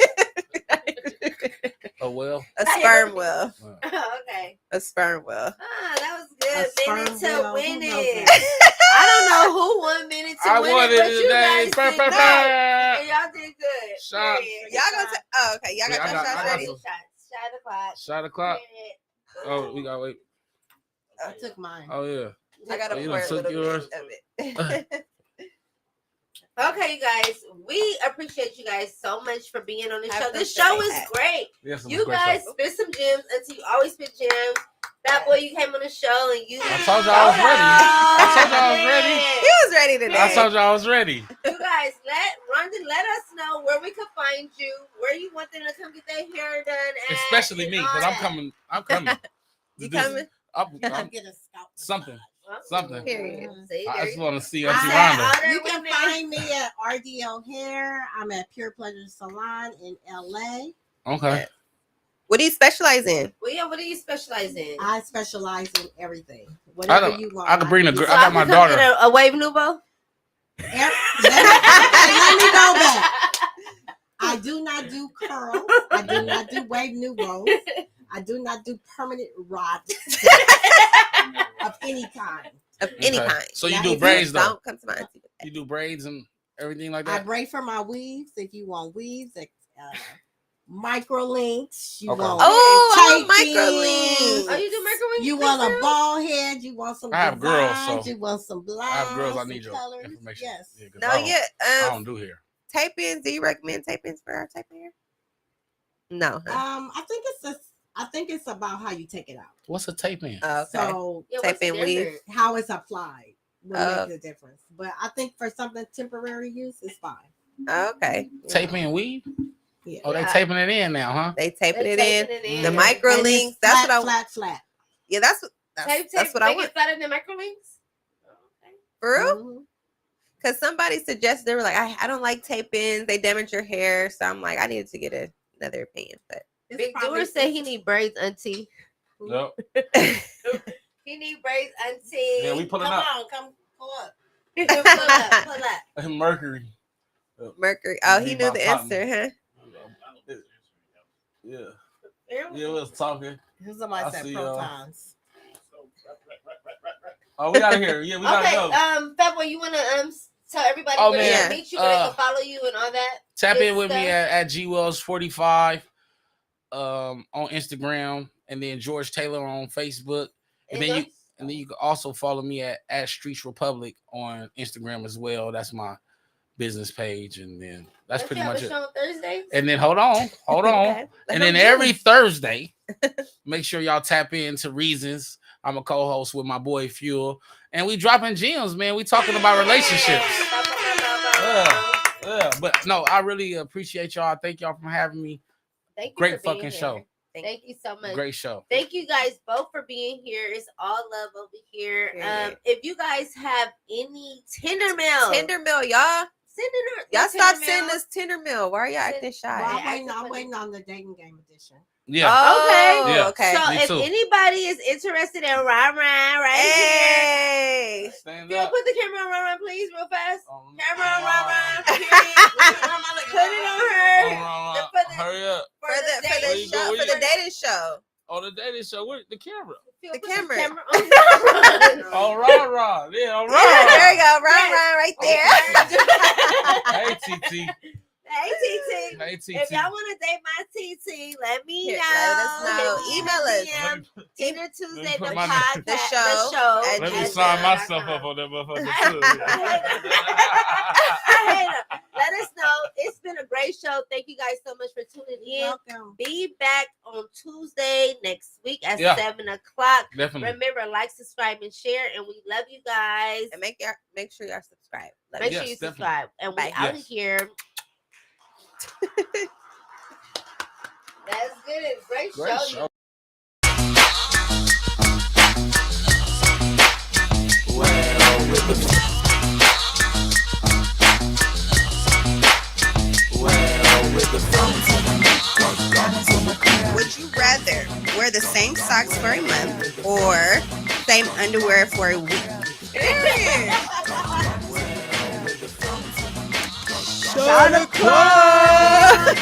A whale. A sperm whale. Okay. A sperm whale. That was good. A Minute sperm to whale, win who knows it. that? I don't know who won minute to I win won it, but it you today. guys did good. And y'all did good. Shot. Period. Y'all gonna okay. Y'all got Yeah, your I shots got ready? some. Shot the clock. Shot o'clock. Period. Oh, we gotta wait. I took mine. Oh yeah. I got to Oh, you pour done a took little yours? bit of it. Okay, you guys, we appreciate you guys so much for being on the Have show. some This show great is hat. great. Yes, You guys spit some gems until you always spit gems. That boy, you came on the show and you. I told y'all I was ready. I told y'all I was ready. He was ready today. I told y'all I was ready. You guys, let us know where we can find you, where you want them to come get their hair done at. Especially me, because I'm coming. I'm coming. You coming? I'm Get a scalp. something. Well, Something. Period. See, I there just you want go. to see I Auntie said, Rhonda. You can find me at RDO Hair. I'm at Pure Pleasure Salon in LA. Okay. What do you specialize in? Well, yeah, what do you specialize in? I specialize in everything. Whatever you want. I can bring the girl. So I got my can come daughter. get a wave nouveau. Let me go back. I do not do curls. I do not do wave nouveaux. I do not do permanent rods of any kind. Of any Okay. kind. So you Yeah, do if braids though. Don't come to my auntie. You do braids and everything like I that. braid for my weaves if you want weaves. Micro links. You Okay. want Oh, tight microlinks. Oh, you do microwave? You want a ball head? You want some I have girls, designs, so you want some I blinds, have girls. I some need your colors. information. Yes. Yeah, 'cause No, I yeah. don't do hair. Tape ins. Do you recommend tape ins for our type of hair? No. Huh? I think it's about how you take it out. What's a tape in? Oh, okay. So Yeah, Tape what's the and weave. difference? how it's applied will Oh. make the difference. But I think for something temporary use, it's fine. Oh, okay. Tape in weave? Yeah. Oh, they Yeah. taping it in now, huh? They taping They're it taping in. it in. The And micro it's links. That's flat, what I. flat. Yeah, that's Tape, what I make want. it flatter than microlinks? Okay. For real? Mhm. Because somebody suggested, they were like, I don't like tape ins. They damage your hair. So I'm like, I needed to get another opinion. But It's Big probably- Doer said he need braids, auntie. Yep. He need braids, auntie. Yeah, we pulling Come up. on, come pull up. pull up. Mercury. Mercury. Oh, he Need knew my the partner. answer, huh? Yeah. Here Yeah, we was talking. Somebody I said see, protons. Oh, we gotta hear. Yeah, we gotta Okay, go. Fatboy, you wanna tell everybody Oh, where they man. can meet you, where they can follow you and all that? Tap good in with me stuff. at GWells45 on Instagram, and then George Taylor on Facebook. And then you can also follow me at Streets Republic on Instagram as well. That's my business page, and then that's pretty much it. On Thursdays? And then hold on, Okay. and then every Thursday, make sure y'all tap into Reasons. I'm a co-host with my boy Fuel, and we dropping gems, man. We talking about relationships. But no, I really appreciate y'all. Thank y'all for having me. Thank you. Great fucking show. Thank you so much. Great show. Thank you guys both for being here. It's all love over here. If you guys have any Tinder mail, y'all. Y'all stop sending us Tinder mail. Why are y'all acting shy? Well, I'm waiting on the dating game edition. Yeah. Okay. So if anybody is interested in Ron here, stand up. up. Put the camera on Ron, please, real fast. Camera on Ron. Put it on her. Hurry up. For the dating show. Oh, the dating show. Where the camera? The camera. Oh, Ron. Yeah, all right. There you go. Ron right there. Hey, TT. Hey, TT. If y'all want to date my TT, let me know. Let us know. Email us. Tinder Tuesday, the podcast. The show. Let me sign myself up on that motherfucker too. Let us know. It's been a great show. Thank you guys so much for tuning in. Welcome. Be back on Tuesday next week at 7 o'clock. Definitely. Remember, like, subscribe, and share. And we love you guys. And make sure y'all subscribe. Make sure you subscribe. And we out of here. That's good. Great show. Would you rather wear the same socks for a month or same underwear for a week? Shot o'clock.